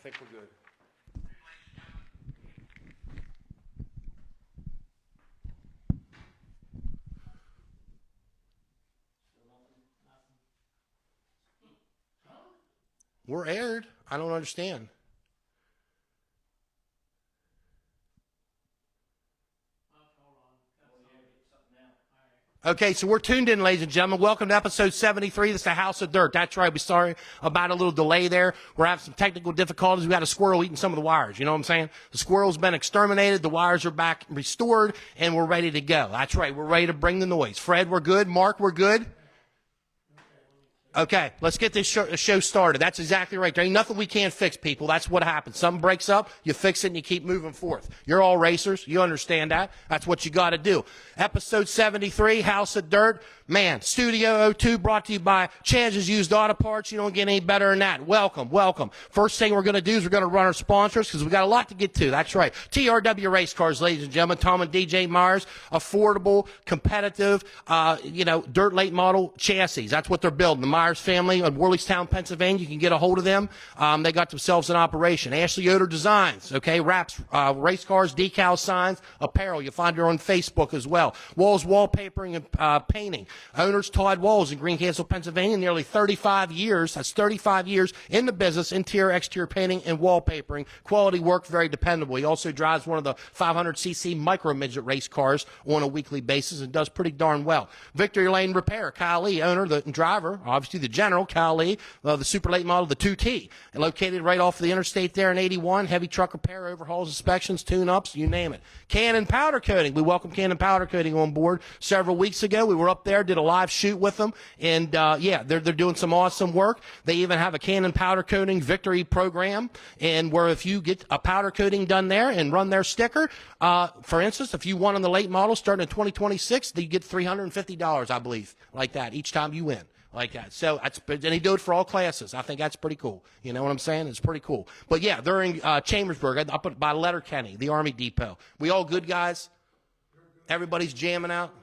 think we're good. We're aired. I don't understand. Okay, so we're tuned in, ladies and gentlemen. Welcome to episode 73. This is the House of Dirt. That's right. We're sorry about a little delay there. We're having some technical difficulties. We got a squirrel eating some of the wires. You know what I'm saying? The squirrel's been exterminated. The wires are back restored, and we're ready to go. That's right. We're ready to bring the noise. Fred, we're good. Mark, we're good. Okay, let's get this show started. That's exactly right. There ain't nothing we can't fix, people. That's what happens. Something breaks up, you fix it, and you keep moving forth. You're all racers. You understand that. That's what you got to do. Episode 73, House of Dirt. Man, Studio 02 brought to you by Chance's Used Auto Parts. You don't get any better than that. Welcome, welcome. First thing we're going to do is we're going to run our sponsors because we got a lot to get to. That's right. TRW Race Cars, ladies and gentlemen. Tom and DJ Myers. Affordable, competitive, dirt late model chassis. That's what they're building. The Myers family in Worleystown, Pennsylvania. You can get a hold of them. They got themselves an operation. Ashley Yoder Designs, okay, wraps, race cars, decal signs, apparel. You'll find her on Facebook as well. Walls Wallpapering and Painting. Owners Todd Walls in Greencastle, Pennsylvania. Nearly 35 years. That's 35 years in the business, interior, exterior painting, and wallpapering. Quality work, very dependable. He also drives one of the 500cc micro midget race cars on a weekly basis and does pretty darn well. Victory Lane Repair. Kyle Lee, owner and driver, obviously the general, Kyle Lee, the super late model, the 2T, located right off the interstate there in 81. Heavy truck repair, overhauls, inspections, tune-ups, you name it. Cannon Powder Coating. We welcome Cannon Powder Coating on board several weeks ago. We were up there, did a live shoot with them, and they're doing some awesome work. They even have a Cannon Powder Coating Victory program, and where if you get a powder coating done there and run their sticker, for instance, if you won on the late model starting in 2026, you get $350, I believe, like that, each time you win. Like that. So that's, and they do it for all classes. I think that's pretty cool. You know what I'm saying? It's pretty cool. But yeah, they're in Chambersburg, up by Letterkenny, the Army Depot. We all good guys? Everybody's jamming out?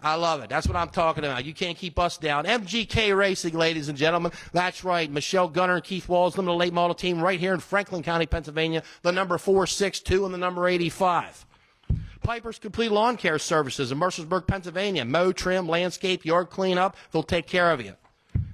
I love it. That's what I'm talking about. You can't keep us down. MGK Racing, ladies and gentlemen. That's right. Michelle Gunner and Keith Walls, limited late model team right here in Franklin County, Pennsylvania. The number 462 and the number 85. Piper's Complete Lawn Care Services in Mercersburg, Pennsylvania. Mow, trim, landscape, yard cleanup. They'll take care of you.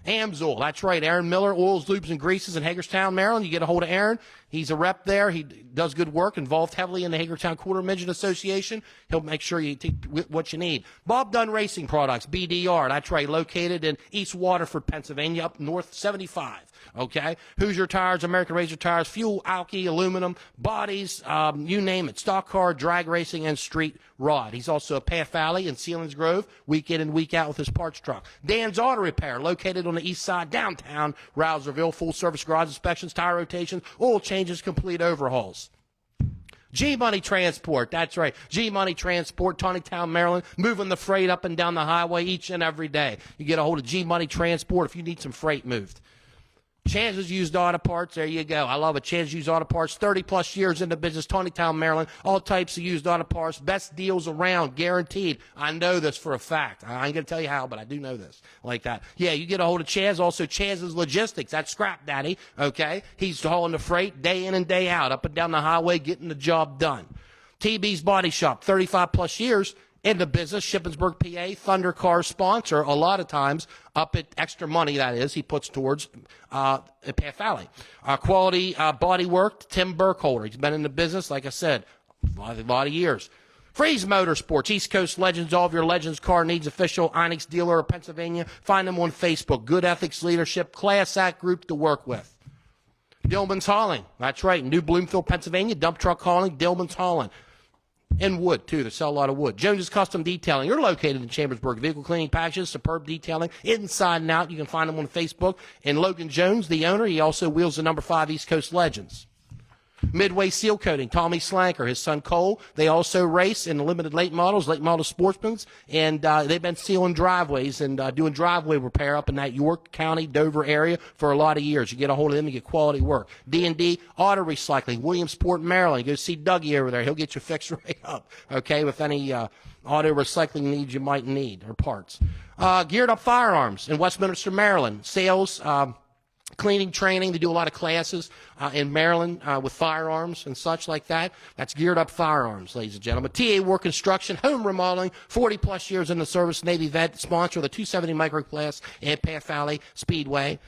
Amsoil, that's right. Aaron Miller, Oils, Lubes, and Greases in Hagerstown, Maryland. You get a hold of Aaron. He's a rep there. He does good work, involved heavily in the Hagerstown Quarter Midget Association. He'll make sure you take what you need. Bob Dunn Racing Products, BDR, that's right, located in East Waterford, Pennsylvania, up north 75. Okay? Hoosier Tires, American Razor Tires, fuel, alky, aluminum, bodies, you name it. Stock car, drag racing, and street rod. He's also at Path Valley in Sealands Grove, week in and week out with his parts truck. Dan's Auto Repair, located on the east side, downtown Rouserville, full-service garage inspections, tire rotations, oil changes, complete overhauls. G-Money Transport, that's right. G-Money Transport, Tawnytown, Maryland, moving the freight up and down the highway each and every day. You get a hold of G-Money Transport if you need some freight moved. Chance's Used Auto Parts, there you go. I love it. Chance's Used Auto Parts, 30-plus years in the business, Tawnytown, Maryland. All types of used auto parts, best deals around, guaranteed. I know this for a fact. I ain't going to tell you how, but I do know this like that. Yeah, you get a hold of Chaz. Also, Chaz's Logistics, that's Scrap Daddy, okay? He's hauling the freight day in and day out, up and down the highway, getting the job done. TB's Body Shop, 35-plus years in the business, Shippensburg, PA, Thunder Car sponsor, a lot of times, up at extra money, that is, he puts towards Path Valley. Quality body work, Tim Burkholder. He's been in the business, like I said, a lot of years. Freeze Motorsports, East Coast Legends, all of your Legends car needs, official Onyx dealer of Pennsylvania. Find them on Facebook. Good ethics, leadership, class act group to work with. Dillman's Hauling, that's right, New Bloomfield, Pennsylvania, dump truck hauling, Dillman's Hauling. And wood, too. They sell a lot of wood. Jones's Custom Detailing. You're located in Chambersburg. Vehicle cleaning packages, superb detailing, inside and out. You can find them on Facebook. And Logan Jones, the owner, he also wheels the number 5 East Coast Legends. Midway Seal Coating, Tommy Slanker, his son Cole. They also race in the limited late models, late model sportsmans, and they've been sealing driveways and doing driveway repair up in that York County, Dover area for a lot of years. You get a hold of them, you get quality work. D&D Auto Recycling, Williamsport, Maryland. You go see Dougie over there. He'll get you fixed right up, okay, with any auto recycling needs you might need or parts. Geared Up Firearms in Westminster, Maryland. Sales, cleaning training. They do a lot of classes in Maryland with firearms and such like that. That's Geared Up Firearms, ladies and gentlemen. TA Work Construction, home remodeling, 40-plus years in the service, Navy vet, sponsor of the 270 microclass and Path Valley Speedway.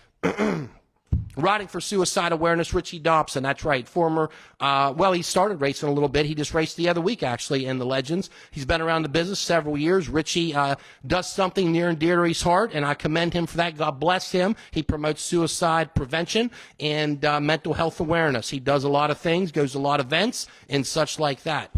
Riding for Suicide Awareness, Richie Dobson, that's right, former, he started racing a little bit. He just raced the other week, actually, in the Legends. He's been around the business several years. Richie does something near and dear to his heart, and I commend him for that. God bless him. He promotes suicide prevention and mental health awareness. He does a lot of things, goes to a lot of events, and such like that.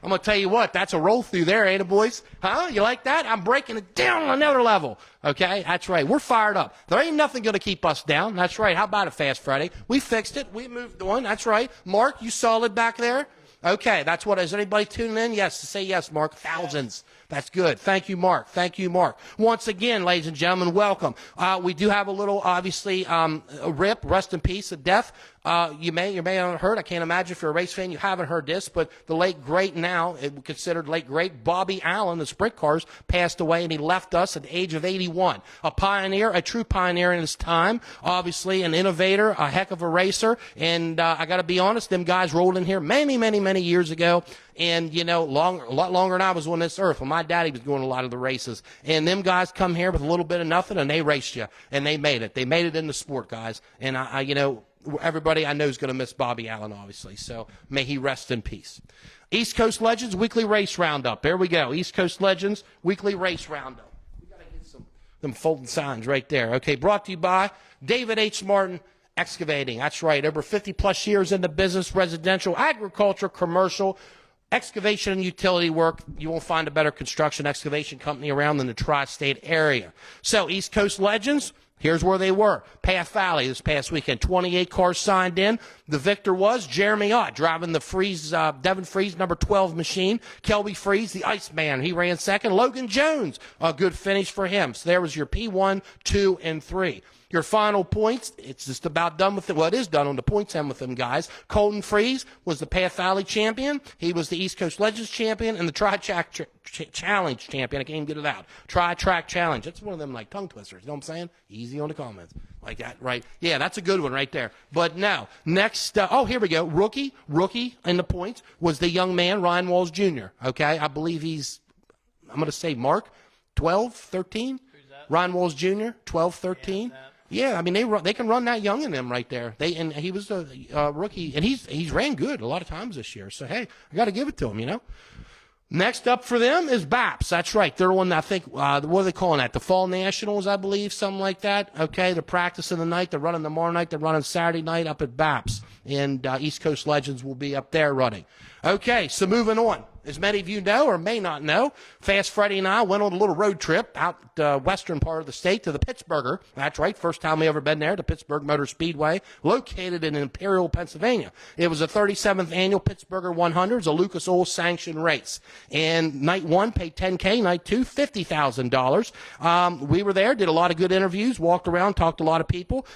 I'm going to tell you what, that's a roll through there, ain't it, boys? Huh? You like that? I'm breaking it down on another level. Okay? That's right. We're fired up. There ain't nothing going to keep us down. That's right. How about it, Fast Freddy? We fixed it. We moved on. That's right. Mark, you solid back there? Okay. That's what, is anybody tuning in? Yes. Say yes, Mark. Thousands. That's good. Thank you, Mark. Thank you, Mark. Once again, ladies and gentlemen, welcome. We do have a little, obviously, a rip, rest in peace, a death. You may have heard, I can't imagine if you're a race fan, you haven't heard this, but the late great now, considered late great, Bobby Allen, the sprint cars, passed away, and he left us at the age of 81. A pioneer, a true pioneer in his time, obviously an innovator, a heck of a racer, and I got to be honest, them guys rolled in here many, many, many years ago, and, you know, a lot longer than I was on this earth. When my daddy was doing a lot of the races. And them guys come here with a little bit of nothing, and they raced you. And they made it. They made it in the sport, guys. And, everybody I know is going to miss Bobby Allen, obviously. So may he rest in peace. East Coast Legends Weekly Race Roundup. There we go. East Coast Legends Weekly Race Roundup. We got to get them folding signs right there. Okay, brought to you by David H. Martin Excavating. That's right. Over 50-plus years in the business, residential, agriculture, commercial, excavation and utility work. You won't find a better construction excavation company around than the tri-state area. So East Coast Legends, here's where they were. Path Valley this past weekend. 28 cars signed in. The victor was Jeremy Ott, driving the Devin Freeze number 12 machine. Kelby Freeze, the Iceman, he ran second. Logan Jones, a good finish for him. So there was your P1, 2, and 3. Your final points, it's just about done with it. Well, it is done on the points end with them, guys. Colton Freeze was the Path Valley champion. He was the East Coast Legends champion and the Tri-Track Challenge champion. I can't even get it out. Tri-Track Challenge. That's one of them, like, tongue twisters. You know what I'm saying? Easy on the comments. Like that, right? Yeah, that's a good one right there. But now, next, here we go. Rookie in the points was the young man, Ryan Walls Jr., okay? I believe I'm going to say Mark, 12, 13? Who's that? Ryan Walls Jr., 12, 13. Yeah, I mean they can run that young in them right there. And he was a rookie, and he's ran good a lot of times this year. So hey, I got to give it to him, you know. Next up for them is BAPS. That's right. They're one that I think, what are they calling that? The Fall Nationals, I believe, something like that. Okay, they're practicing the night. They're running tomorrow night. They're running Saturday night up at BAPS. And East Coast Legends will be up there running. Okay, so moving on. As many of you know or may not know, Fast Freddy and I went on a little road trip out the western part of the state to the Pittsburgher. That's right, first time we ever been there, the Pittsburgh Motor Speedway, located in Imperial, Pennsylvania. It was the 37th annual Pittsburgher 100s, a Lucas Oil sanctioned race. And night one paid $10K, night two $50,000. We were there, did a lot of good interviews, walked around, talked to a lot of people.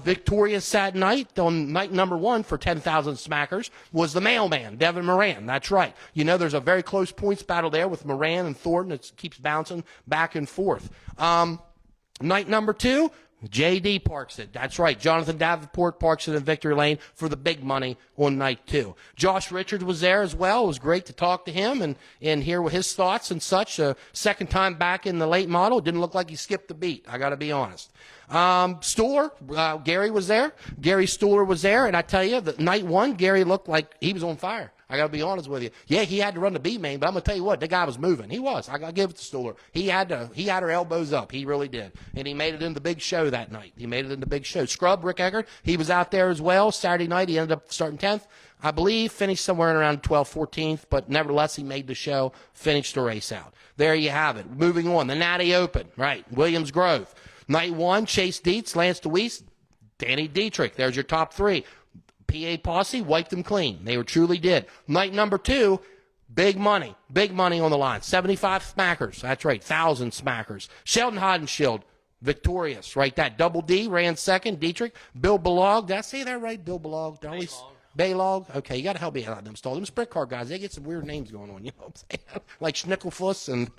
Victorious that night, on night number one for 10,000 smackers, was the mailman, Devin Moran. That's right. You know, there's a very close points battle there with Moran and Thornton. It keeps bouncing back and forth. Night number two, JD parks it. That's right. Jonathan Davenport parks it in Victory Lane for the big money on night two. Josh Richards was there as well. It was great to talk to him and hear his thoughts and such. Second time back in the late model. Didn't look like he skipped a beat. I got to be honest. Stuhler, Gary was there. Gary Stuhler was there. And I tell you, that night one, Gary looked like he was on fire. I got to be honest with you. Yeah, he had to run the B main, but I'm going to tell you what, the guy was moving. He was. I got to give it to Stuhler. He had her elbows up. He really did. And he made it in the big show that night. He made it in the big show. Scrub, Rick Eggert, he was out there as well. Saturday night, he ended up starting 10th. I believe finished somewhere around 12th, 14th, but nevertheless, he made the show, finished the race out. There you have it. Moving on, the Natty Open, right, Williams Grove. Night one, Chase Dietz, Lance DeWeese, Danny Dietrich. There's your top three. PA Posse wiped them clean. They truly did. Night number two, big money on the line. 75 smackers. That's right, 1,000 smackers. Sheldon Hodenshield, victorious, right? That double D ran second. Dietrich, Bill Balog. Did I say that right? Bill Balog. Baylog? Okay, you got to help me out them stall. Them sprint car guys, they get some weird names going on, you know what I'm saying? Like Schnickelfuss and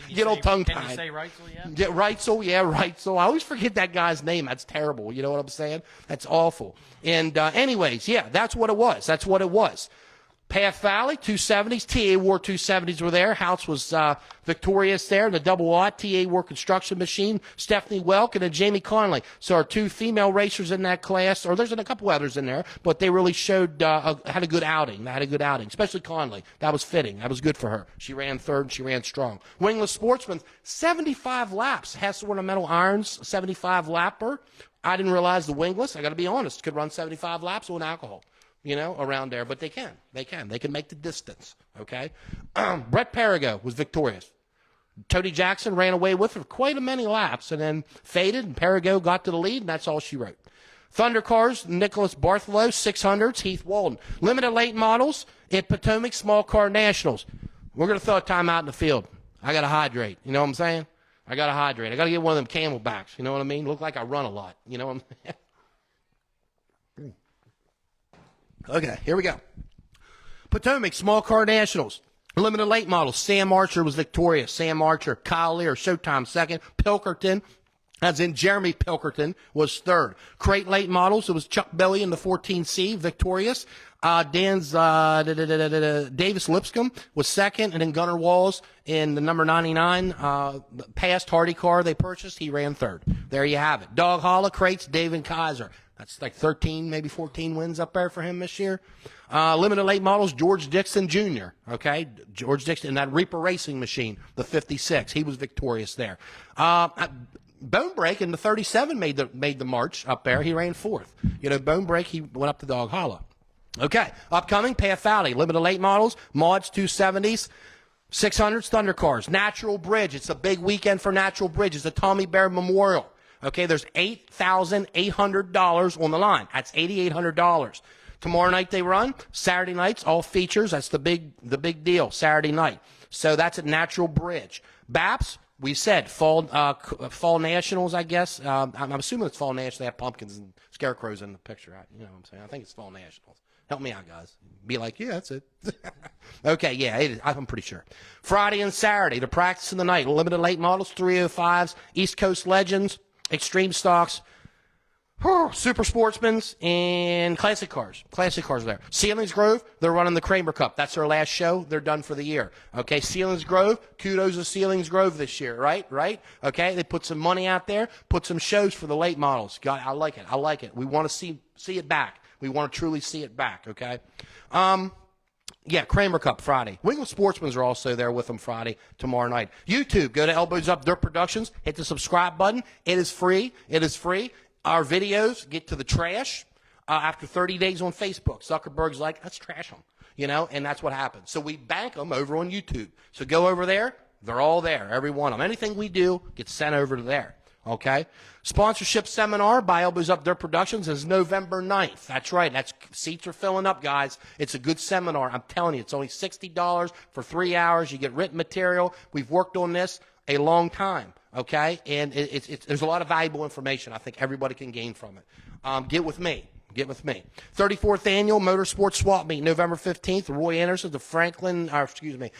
get all tongue-tied. Can you say Reitzel yet? Yeah, Reitzel, yeah, Reitzel. I always forget that guy's name. That's terrible. You know what I'm saying? That's awful. And anyways, yeah, that's what it was. That's what it was. Path Valley, 270s. TA War 270s were there. House was victorious there. The double odd TA War construction machine. Stephanie Welk and then Jamie Conley. So our two female racers in that class, or there's a couple others in there, but they really showed, had a good outing. They had a good outing, especially Conley. That was fitting. That was good for her. She ran third and she ran strong. Wingless Sportsman, 75 laps. Hess Ornamental Irons, 75 lapper. I didn't realize the wingless, I got to be honest, could run 75 laps on alcohol. You know, around there, but they can. They can make the distance, okay? Brett Perigo was victorious. Tony Jackson ran away with her quite a many laps and then faded, and Perigo got to the lead, and that's all she wrote. Thunder Cars, Nicholas Bartholow, 600s, Heath Walden. Limited late models at Potomac Small Car Nationals. We're going to throw a timeout in the field. I got to hydrate. You know what I'm saying? I got to hydrate. I got to get one of them Camelbacks. You know what I mean? Look like I run a lot. You know what I'm saying? Okay, here we go. Potomac Small Car Nationals. Limited late models. Sam Archer was victorious. Sam Archer, Kyle Lear, Showtime second. Pilkerton, as in Jeremy Pilkerton, was third. Crate late models. It was Chuck Belly in the 14C, victorious. Davis Lipscomb was second, and then Gunnar Walls in the number 99 past Hardy car they purchased. He ran third. There you have it. Dog Holla Crates, David Kaiser. That's like 13, maybe 14 wins up there for him this year. Limited late models, George Dixon Jr., okay? George Dixon, and that Reaper Racing machine, the 56. He was victorious there. Bone Break in the 37 made the march up there. He ran fourth. You know, Bone Break, he went up to Dog Hollow. Okay, upcoming, Path Valley, limited late models, Mods 270s, 600s, Thunder Cars, Natural Bridge. It's a big weekend for Natural Bridge. It's a Tommy Bear Memorial. Okay, there's $8,800 on the line. That's $8,800. Tomorrow night they run. Saturday nights, all features. That's the big deal, Saturday night. So that's at Natural Bridge. BAPS, we said, fall nationals, I guess. I'm assuming it's fall nationals. They have pumpkins and scarecrows in the picture. You know what I'm saying? I think it's fall nationals. Help me out, guys. Be like, yeah, that's it. Okay, yeah, it is. I'm pretty sure. Friday and Saturday, the practice in the night. Limited late models, 305s, East Coast Legends, Extreme Stocks, Super Sportsmans, and Classic Cars. Classic Cars are there. Sealings Grove, they're running the Kramer Cup. That's their last show. They're done for the year. Okay, Sealings Grove, kudos to Sealings Grove this year, right? Okay, they put some money out there, put some shows for the late models. God, I like it. We want to see it back. We want to truly see it back, okay? Yeah, Kramer Cup Friday. Wingle Sportsmans are also there with them Friday, tomorrow night. YouTube, go to Elbows Up Dirt Productions, hit the subscribe button. It is free. Our videos get to the trash after 30 days on Facebook. Zuckerberg's like, let's trash them, you know, and that's what happens. So we bank them over on YouTube. So go over there. They're all there, every one of them. Anything we do gets sent over to there. Okay? Sponsorship seminar by Elbows Up Dirt Productions is November 9th. That's right. Seats are filling up, guys. It's a good seminar. I'm telling you, it's only $60 for 3 hours. You get written material. We've worked on this a long time. Okay? And there's a lot of valuable information I think everybody can gain from it. Get with me. 34th Annual Motorsports Swap Meet, November 15th, Roy Anderson, the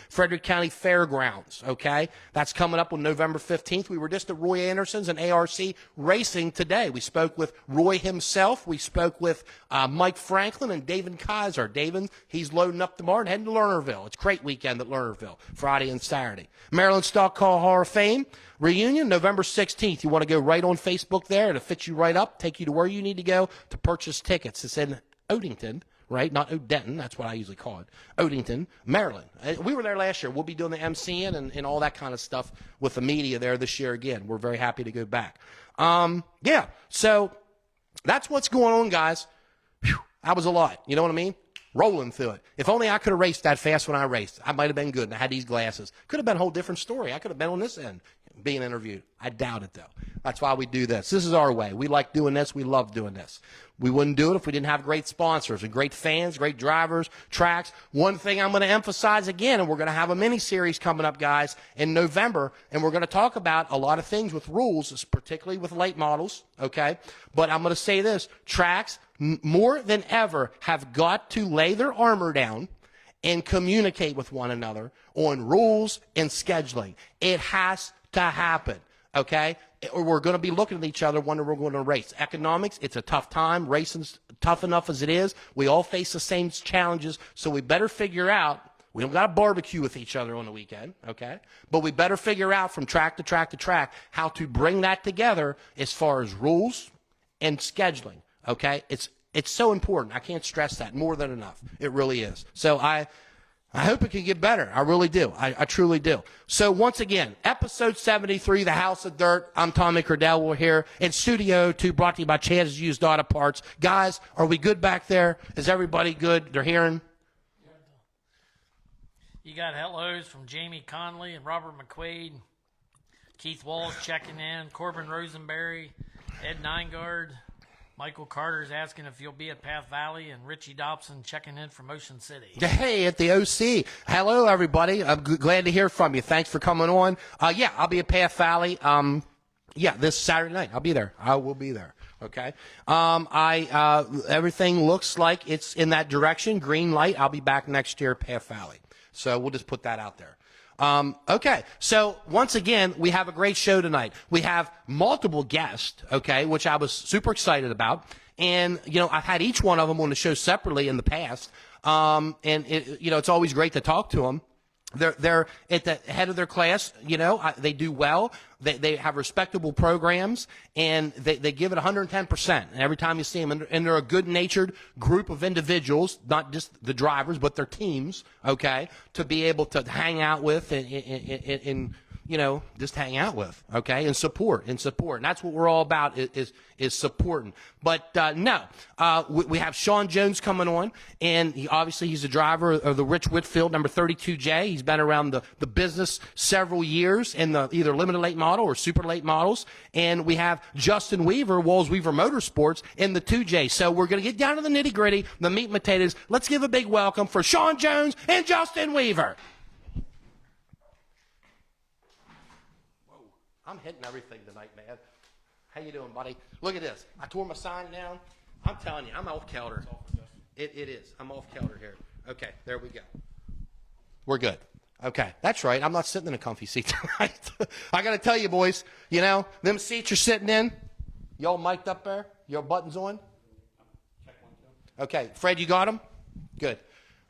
Frederick County Fairgrounds, okay? That's coming up on November 15th. We were just at Roy Anderson's and ARC Racing today. We spoke with Roy himself. We spoke with Mike Franklin and David Kaiser. David, he's loading up tomorrow and heading to Lernerville. It's a great weekend at Lernerville, Friday and Saturday. Maryland Stock Car Hall of Fame reunion, November 16th. You want to go right on Facebook there. It'll fit you right up, take you to where you need to go to purchase tickets. It's in Odenton, right? Not Odenton. That's what I usually call it. Odenton, Maryland. We were there last year. We'll be doing the MCing and all that kind of stuff with the media there this year again. We're very happy to go back. Yeah, so that's what's going on, guys. Whew, that was a lot. You know what I mean? Rolling through it. If only I could have raced that fast when I raced. I might have been good, and I had these glasses. Could have been a whole different story. I could have been on this end. being interviewed. I doubt it, though. That's why we do this. This is our way. We like doing this. We love doing this. We wouldn't do it if we didn't have great sponsors and great fans, great drivers, tracks. One thing I'm going to emphasize again, and we're going to have a mini-series coming up, guys, in November, and we're going to talk about a lot of things with rules, particularly with late models, okay? But I'm going to say this. Tracks, more than ever, have got to lay their armor down and communicate with one another on rules and scheduling. It has to happen, okay? Or we're going to be looking at each other when we're going to race. Economics, it's a tough time. Racing's tough enough as it is. We all face the same challenges, so we better figure out. We don't got to barbecue with each other on the weekend, okay? But we better figure out from track to track to track how to bring that together as far as rules and scheduling, okay? It's so important. I can't stress that more than enough. It really is. So I hope it can get better. I really do. I truly do. So once again, episode 73, The House of Dirt. I'm Tommy Cordell. We're here in Studio 2, brought to you by Chad's Used Auto Parts. Guys, are we good back there? Is everybody good? They're hearing? You got hellos from Jamie Conley and Robert McQuaid. Keith Walls checking in. Corbin Rosenberry. Ed Neingard. Michael Carter's asking if you'll be at Path Valley, and Richie Dobson checking in from Ocean City. Hey, at the OC. Hello, everybody. I'm glad to hear from you. Thanks for coming on. Yeah, I'll be at Path Valley. Yeah, this Saturday night. I'll be there. I will be there. Okay. Everything looks like it's in that direction. Green light. I'll be back next year at Path Valley. So we'll just put that out there. Okay, so once again, we have a great show tonight. We have multiple guests, okay, which I was super excited about. And, you know, I've had each one of them on the show separately in the past. It's always great to talk to them. They're at the head of their class, you know, they do well. They have respectable programs, and they give it 110% every time you see them. And they're a good-natured group of individuals, not just the drivers, but their teams, okay, to be able to hang out with and you know, just hang out with, okay, and support. And that's what we're all about is supporting. But we have Shaun Jones coming on, and he's the driver of the Rich Whitfield number 32J. He's been around the business several years in the either limited late model or super late models. And we have Justin Weaver, Walls Weaver Motorsports, in the 2J. So we're going to get down to the nitty gritty, the meat and potatoes. Let's give a big welcome for Shaun Jones and Justin Weaver. I'm hitting everything tonight, man. How you doing, buddy? Look at this. I tore my sign down. I'm telling you, I'm off kilter. It is. I'm off kilter here. Okay, there we go. We're good. Okay, that's right. I'm not sitting in a comfy seat tonight. I got to tell you, boys, you know, them seats you're sitting in, y'all mic'd up there? Your buttons on? Okay, Fred, you got them? Good.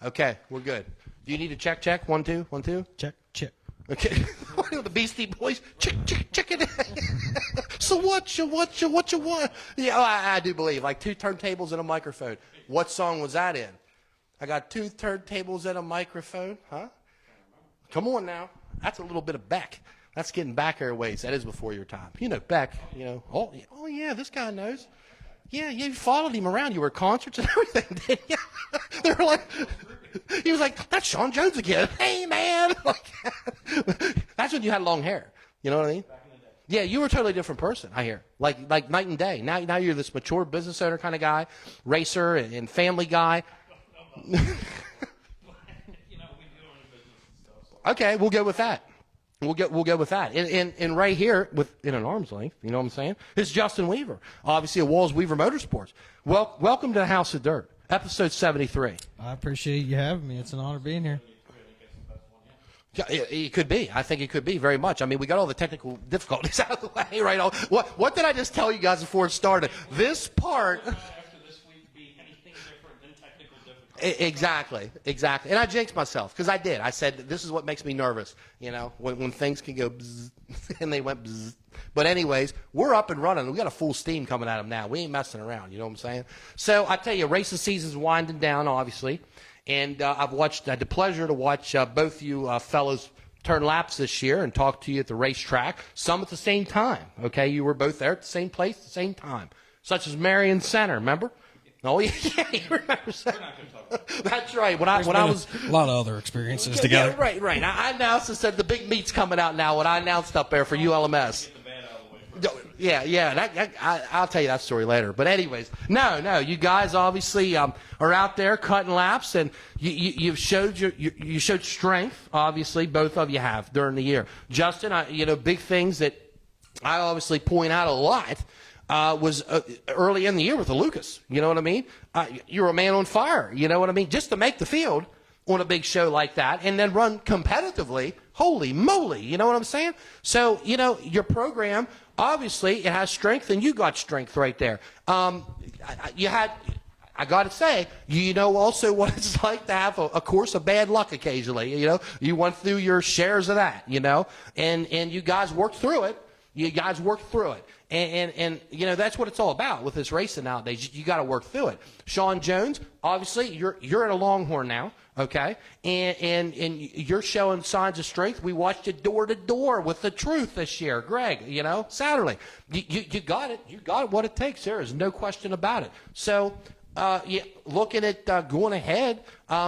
Okay, we're good. Do you need a check? 1, 2, 1, 2? Check. Okay. The Beastie Boys, check it. So what you want? Yeah, I do believe, like 2 turntables and a microphone. What song was that in? I got 2 turntables and a microphone, huh? Come on now. That's a little bit of Beck. That's getting back airways. That is before your time. You know Beck, you know. Oh yeah, this guy knows. Yeah, you followed him around. You were at concerts and everything, didn't you? They were like, he was like, that's Shaun Jones again. Hey, man. That's when you had long hair. You know what I mean? Back in the day. Yeah, you were a totally different person, I hear. Like night and day. Now you're this mature business owner kind of guy, racer and family guy. Okay, we'll go with that. We'll go with that. And right here, in an arm's length, you know what I'm saying? It's Justin Weaver, obviously a Walls Weaver Motorsports. Welcome to the House of Dirt, episode 73. I appreciate you having me. It's an honor being here. Yeah, it could be. I think it could be very much. I mean, we got all the technical difficulties out of the way, right? What did I just tell you guys before it started? This part. Exactly. And I jinxed myself because I did. I said, this is what makes me nervous, you know, when things can go bzz, and they went bzz. But anyways, we're up and running. We got a full steam coming at them now. We ain't messing around, you know what I'm saying? So I tell you, racing season's winding down, obviously. And I had the pleasure to watch both you fellows turn laps this year and talk to you at the racetrack, some at the same time, okay? You were both there at the same place at the same time, such as Marion Center, remember? Oh yeah, he remembers that. We're not going to talk about it. That's right. When I was a lot of other experiences yeah, together. right. I announced and said the big meet's coming out now. When I announced up there for ULMS. Get the bad out of the way first. Yeah. I'll tell you that story later. But anyways, no. You guys obviously are out there cutting laps, and you've showed you showed strength. Obviously, both of you have during the year. Justin, big things that I obviously point out a lot was early in the year with the Lucas. You know what I mean? You're a man on fire. You know what I mean? Just to make the field on a big show like that and then run competitively. Holy moly. You know what I'm saying? So, your program, obviously, it has strength, and you got strength right there. I got to say, also what it's like to have a course of bad luck occasionally. You went through your shares of that, and you guys worked through it. And that's what it's all about with this racing nowadays. You got to work through it. Shaun Jones, obviously, you're at a Longhorn now, okay? And you're showing signs of strength. We watched you door to door with the truth this year, Greg. Saturday. You got it. You got what it takes. There is no question about it. So, looking at going ahead,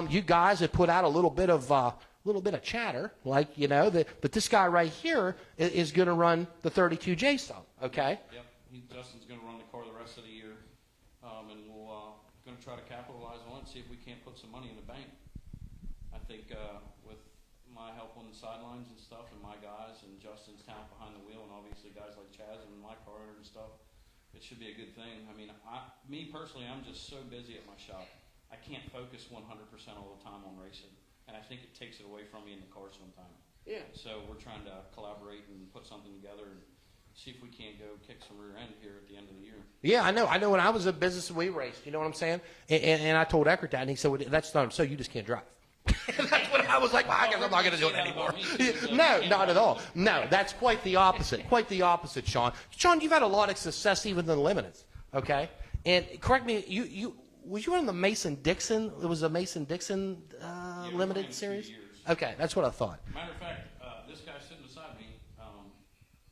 you guys have put out a little bit of chatter, like, that this guy right here is going to run the 32J stuff, okay? Yep. Justin's going to run the car the rest of the year, and we'll going to try to capitalize on it, see if we can't put some money in the bank. I think with my help on the sidelines and stuff, and my guys, and Justin's talent behind the wheel, and obviously guys like Chaz and my car and stuff, it should be a good thing. I mean, me personally, I'm just so busy at my shop. I can't focus 100% all the time on racing. And I think it takes it away from me in the car sometimes. Yeah. So we're trying to collaborate and put something together and see if we can't go kick some rear end here at the end of the year. Yeah, I know. When I was in business, we raced. You know what I'm saying? And I told Eckert that, and he said, well, that's not so. You just can't drive. That's when I was like, well, I guess I'm not going to do it anymore. No, not at all. No, that's quite the opposite. Quite the opposite, Shaun. Shaun, you've had a lot of success even in the limiteds, okay? And correct me, was you on the Mason-Dixon? It was a Mason-Dixon limited series? Okay, that's what I thought. Matter of fact, this guy sitting beside me,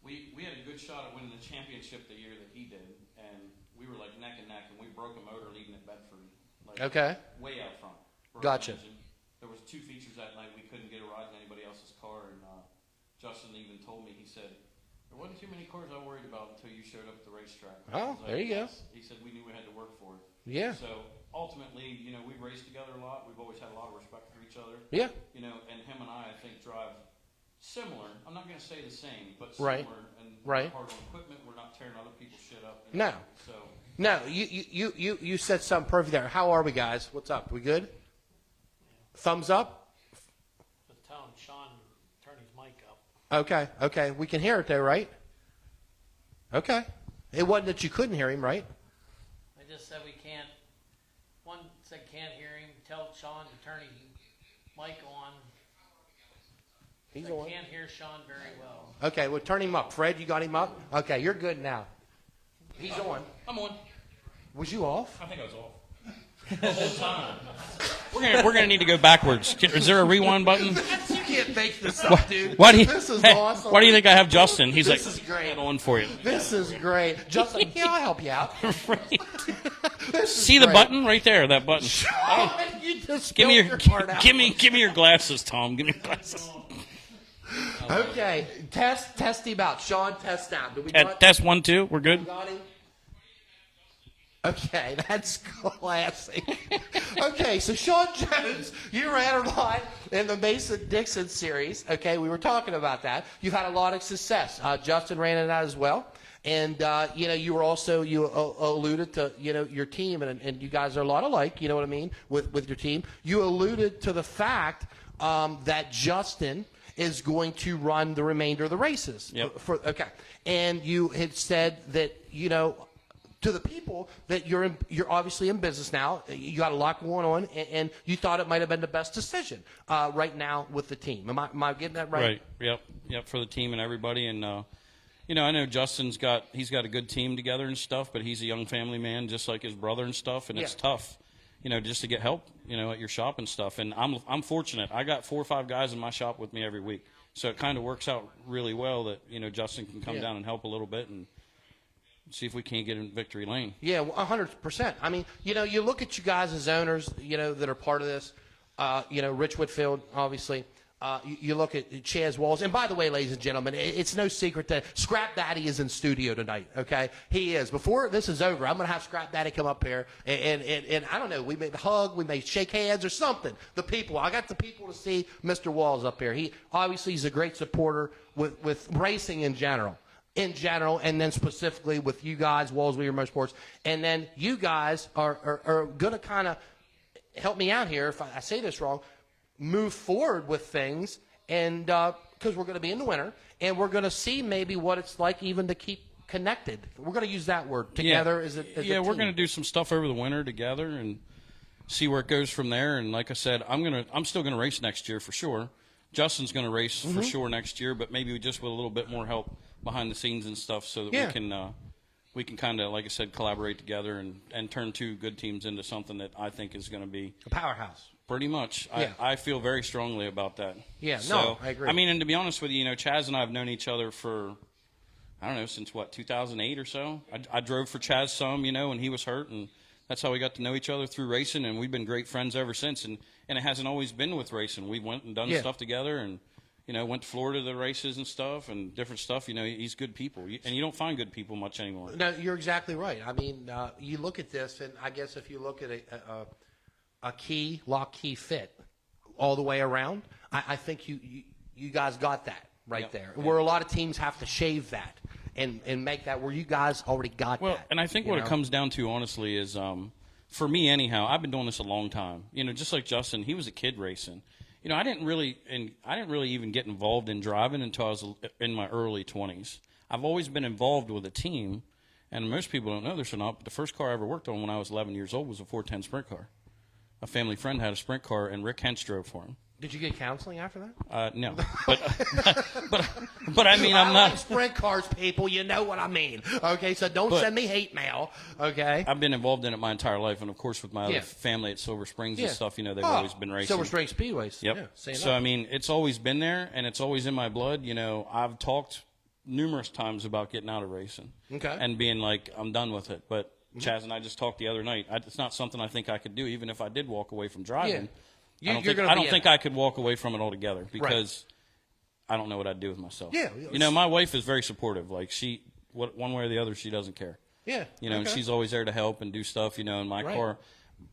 we had a good shot at winning the championship the year that he did, and we were like neck and neck, and we broke a motor leading at Bedford. Okay. Way out front. Gotcha. There was 2 features that night. We couldn't get a ride in anybody else's car, and Justin even told me, he said, there wasn't too many cars I worried about until you showed up at the racetrack. Oh, there you go. He said we knew we had to work for it. Yeah. So ultimately, we've raced together a lot. We've always had a lot of respect for each other. Yeah. And him and I think, drive similar. I'm not going to say the same, but Right. similar. And Right. Hard on equipment. We're not tearing other people's shit up. No. So. No, you said something perfect there. How are we, guys? What's up? We good? Thumbs up? Just tell him Shaun turn his mic up. Okay. We can hear it there, right? Okay. It wasn't that you couldn't hear him, right? I just said we can't. One said can't hear him. Tell Shaun to turn his mic on. He's I on. can't hear Shaun very well. Okay, well, turn him up. Fred, you got him up? Okay, you're good now. He's on. I'm on. Was you off? I think I was off. We're gonna need to go backwards. Is there a rewind button? You can't make this up, dude. This is awesome. Why do you think I have Justin? He's This like, is great. "Got on for you." This is great. Justin, yeah, I'll help you out. This is See the great. button right there? That button. You just Give me spilled your card out. give me your glasses, Tom. Give me your glasses. Okay, test him out. Shaun, test out. Do we got, Test 1, 2. We're good. got him? Okay, that's classic. Okay, so Shaun Jones, you ran a lot in the Mason-Dixon series. Okay, we were talking about that. You've had a lot of success. Justin ran in that as well. And, you were also, you alluded to, your team, and you guys are a lot alike, you know what I mean, with your team. You alluded to the fact that Justin is going to run the remainder of the races. Yep. Okay. And you had said that, to the people that you're obviously in business now, you got a lot going on, and you thought it might have been the best decision right now with the team. Am I getting that right? Right. Yep. For the team and everybody, and I know Justin's got a good team together and stuff, but he's a young family man, just like his brother and stuff, and it's tough, just to get help, at your shop and stuff. And I'm fortunate. I got 4 or 5 guys in my shop with me every week, so it kind of works out really well that Justin can come down and help a little bit and. see if we can't get in victory lane. Yeah, 100%. I mean, you look at you guys as owners, that are part of this. Rich Whitfield, obviously. You look at Chaz Walls. And by the way, ladies and gentlemen, it's no secret that Scrap Daddy is in studio tonight, okay? He is. Before this is over, I'm going to have Scrap Daddy come up here. And I don't know, we may hug, we may shake hands or something. I got the people to see Mr. Walls up here. He's a great supporter with racing in general, and then specifically with you guys, Walls Weaver Motorsports. And then you guys are going to kind of help me out here if I say this wrong, move forward with things, and because we're going to be in the winter, and we're going to see maybe what it's like even to keep connected. We're going to use that word, together as a we're team. going to do some stuff over the winter together and see where it goes from there. And like I said, I'm still going to race next year for sure. Justin's going to race for sure next year, but maybe just with a little bit more help behind the scenes and stuff, so that we can kind of, like I said, collaborate together and turn two good teams into something that I think is going to be a powerhouse. Pretty much. Yeah. I feel very strongly about that. Yeah, so, I agree. I mean, and to be honest with you, Chaz and I have known each other for, I don't know, since 2008 or so. I drove for Chaz some, when he was hurt, and that's how we got to know each other through racing, and we've been great friends ever since. And it hasn't always been with racing. We went and done stuff together, and went to Florida to the races and stuff and different stuff. He's good people, and you don't find good people much anymore. No, you're exactly right. I mean, you look at this, and I guess if you look at a lock key fit all the way around, I think you guys got that right there. Where a lot of teams have to shave that and make that where you guys already got that. Well, and I think what it comes down to, honestly, is for me anyhow, I've been doing this a long time. Just like Justin, he was a kid racing. I didn't really even get involved in driving until I was in my early 20s. I've always been involved with a team, and most people don't know this or not, but the first car I ever worked on when I was 11 years old was a 410 sprint car. A family friend had a sprint car, and Rick Hentz drove for him. Did you get counseling after that? No, but I mean, I'm not like sprint cars, people. You know what I mean? Okay, so don't send me hate mail. Okay, I've been involved in it my entire life, and of course with my other family at Silver Springs and stuff. They've always been racing. Silver Springs Speedways. Yep. Yeah, so I mean, it's always been there, and it's always in my blood. I've talked numerous times about getting out of racing. Okay. And being like, I'm done with it. But Chaz and I just talked the other night. It's not something I think I could do, even if I did walk away from driving. Yeah. I don't think I could walk away from it altogether because I don't know what I'd do with myself. Yeah. My wife is very supportive. Like one way or the other, she doesn't care. Yeah. And she's always there to help and do stuff, in my car.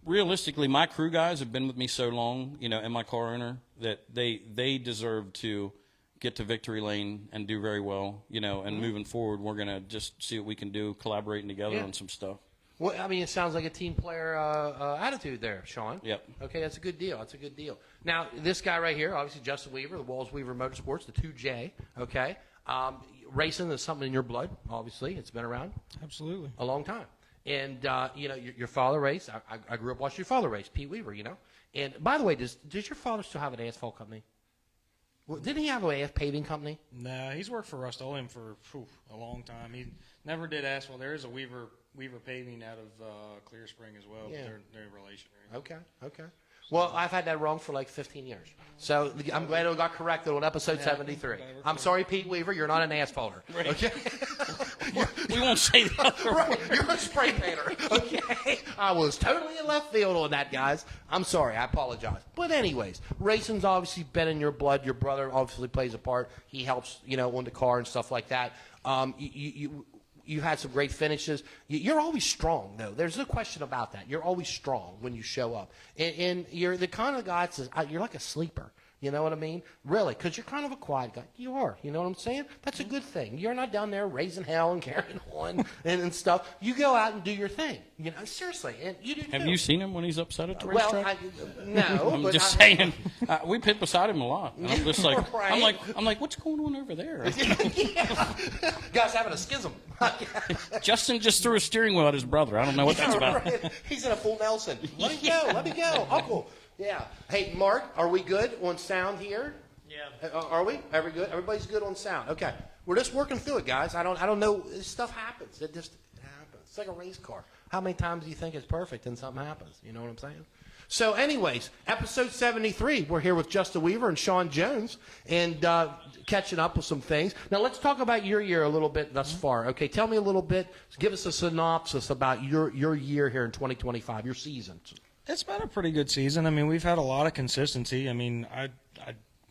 Realistically, my crew guys have been with me so long, and my car owner, that they deserve to get to victory lane and do very well, and moving forward, we're going to just see what we can do, collaborating together on some stuff. Well, I mean, it sounds like a team player attitude there, Sean. Yep. Okay, that's a good deal. That's a good deal. Now, this guy right here, obviously Justin Weaver, the Walls Weaver Motorsports, the 2J, okay? Racing is something in your blood, obviously. It's been around. Absolutely. A long time. And, your father raced. I grew up watching your father race, Pete Weaver, And, by the way, does your father still have an asphalt company? Well, didn't he have an AF paving company? No, he's worked for Rust-Oleum for a long time. He never did asphalt. There is a Weaver Paving out of Clear Spring as well. Yeah. But they're in relation. Okay. Well, I've had that wrong for like 15 years. So I'm glad it got corrected on episode 73. I'm sorry, Pete Weaver, you're not an asphalter. Right. Okay? We won't say that. Right, you're a spray painter. Okay? I was totally in left field on that, guys. I'm sorry, I apologize. But anyways, racing's obviously been in your blood. Your brother obviously plays a part. He helps, on the car and stuff like that. You had some great finishes. You're always strong, though. There's no question about that. You're always strong when you show up. And you're the kind of guy that says, you're like a sleeper. You know what I mean? Really, because you're kind of a quiet guy. You are. You know what I'm saying? That's a good thing. You're not down there raising hell and carrying on and stuff. You go out and do your thing. Seriously. And you do Have too. you seen him when he's upset at the Well, racetrack? no. I'm but just saying. We pit beside him a lot. And I'm just like, Right. I'm like, what's going on over there? Guys having a schism. Justin just threw a steering wheel at his brother. I don't know what that's about. Right. He's in a full Nelson. Let me go. Let me go. Uncle. Yeah. Hey, Mark, are we good on sound here? Yeah. Are we? Are we good? Everybody's good on sound. Okay. We're just working through it, guys. I don't know. This stuff happens. It happens. It's like a race car. How many times do you think it's perfect and something happens? You know what I'm saying? So anyways, episode 73, we're here with Justin Weaver and Shaun Jones and catching up with some things. Now let's talk about your year a little bit thus far. Okay, tell me a little bit, give us a synopsis about your year here in 2025, your season. It's been a pretty good season. I mean, we've had a lot of consistency. I mean, I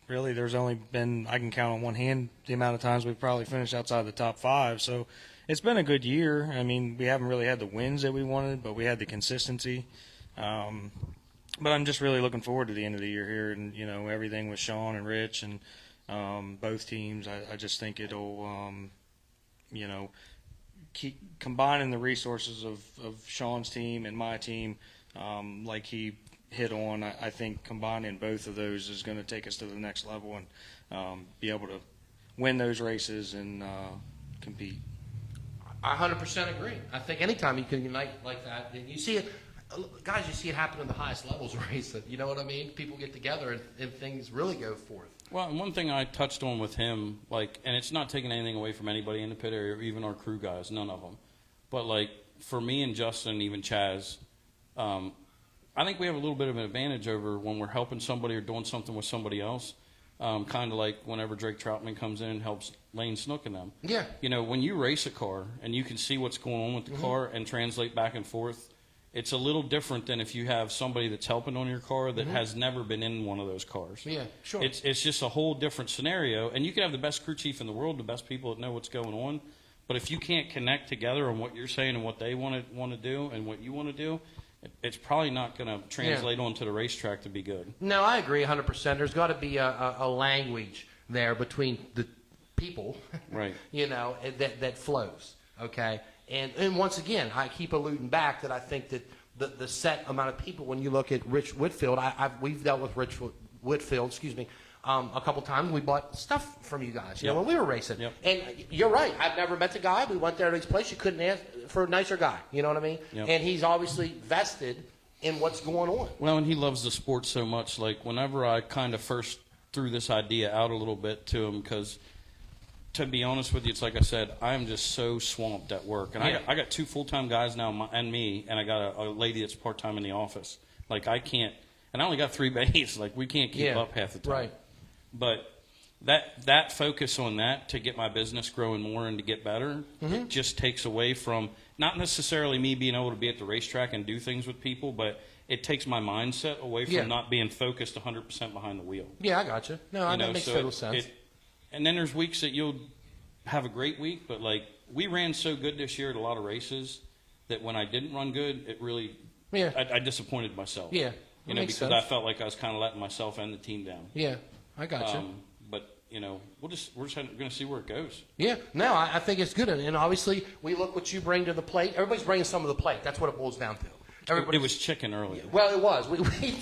really, there's only been, I can count on one hand the amount of times we've probably finished outside the top 5. So it's been a good year. I mean, we haven't really had the wins that we wanted, but we had the consistency. But I'm just really looking forward to the end of the year here, and everything with Shaun and Rich and both teams. I just think it'll, keep combining the resources of Shaun's team and my team, like he hit on. I think combining both of those is going to take us to the next level and be able to win those races and compete. I 100% agree. I think anytime you can unite like that, and you see it. Guys, you see it happen in the highest levels of racing. You know what I mean? People get together and things really go forth. Well, and one thing I touched on with him, and it's not taking anything away from anybody in the pit area or even our crew guys, none of them. But, for me and Justin, even Chaz, I think we have a little bit of an advantage over when we're helping somebody or doing something with somebody else. Kind of like whenever Drake Troutman comes in and helps Lane Snook and them. Yeah. When you race a car and you can see what's going on with the car and translate back and forth, it's a little different than if you have somebody that's helping on your car that has never been in one of those cars. Yeah, sure. It's just a whole different scenario. And you can have the best crew chief in the world, the best people that know what's going on. But if you can't connect together on what you're saying and what they want to do and what you want to do, it's probably not going to translate onto the racetrack to be good. No, I agree 100%. There's got to be a language there between the people, right? That flows, okay? And once again, I keep alluding back that I think that the set amount of people, when you look at Rich Whitfield, we've dealt with Rich Whitfield, a couple times. We bought stuff from you guys, when we were racing. Yep. And you're right. I've never met the guy. We went there to his place. You couldn't ask for a nicer guy. You know what I mean? Yep. And he's obviously vested in what's going on. Well, and he loves the sport so much. Whenever I kind of first threw this idea out a little bit to him, because to be honest with you, it's like I said, I am just so swamped at work. And I got 2 full-time guys now and me, and I got a lady that's part-time in the office. I can't, and I only got 3 bays. We can't keep up half the time. Right. But that focus on that to get my business growing more and to get better, it just takes away from not necessarily me being able to be at the racetrack and do things with people, but it takes my mindset away from not being focused 100% behind the wheel. Yeah, I got you. No, that makes total sense. And then there's weeks that you'll have a great week, but we ran so good this year at a lot of races that when I didn't run good, it really, I disappointed myself. Yeah, because sense. I felt like I was kind of letting myself and the team down. Yeah, I got you. But we're just going to see where it goes. Yeah, no, I think it's good, and obviously we look what you bring to the plate. Everybody's bringing some of the plate. That's what it boils down to. It was chicken earlier. Well, it was. We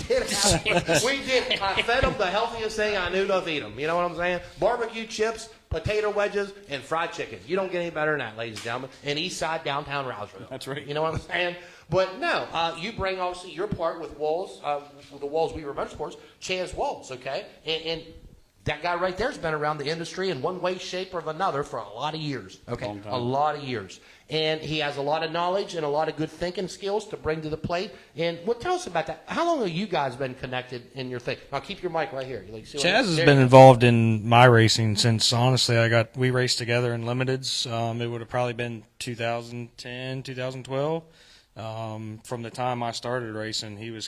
did. I fed them the healthiest thing I knew to feed them. You know what I'm saying? Barbecue chips, potato wedges, and fried chicken. You don't get any better than that, ladies and gentlemen. In East Side, downtown Rouseville. That's right. You know what I'm saying? But no, you bring obviously your part with Walls, with the Walls Weaver Motorsports, Chaz Walls, okay? And that guy right there's been around the industry in one way, shape, or another for a lot of years. Okay, a lot of years, and he has a lot of knowledge and a lot of good thinking skills to bring to the plate. And tell us about that. How long have you guys been connected in your thing? Now keep your mic right here. Chaz has been involved in my racing since honestly we raced together in limiteds. It would have probably been 2010, 2012. From the time I started racing, he was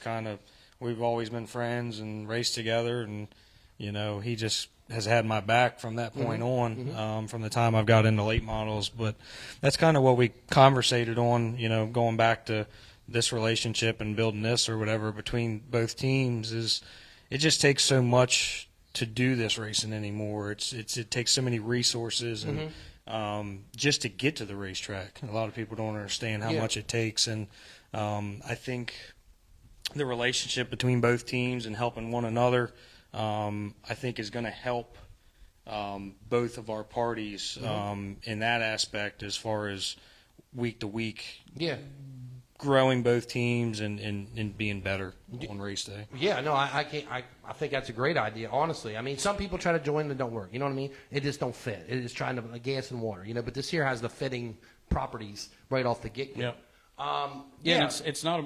we've always been friends and raced together, and he just has had my back from that point on, from the time I've got into late models. But that's kind of what we conversated on, going back to this relationship and building this or whatever between both teams is it just takes so much to do this racing anymore. It takes so many resources and just to get to the racetrack. A lot of people don't understand how much it takes. And I think the relationship between both teams and helping one another I think is going to help both of our parties in that aspect as far as week to week. Yeah. Growing both teams and being better on race day. Yeah, no, I think that's a great idea, honestly. I mean, some people try to join that don't work. You know what I mean? It just don't fit. It is trying to like gas and water, but this here has the fitting properties right off the get-go. Yep. Yeah,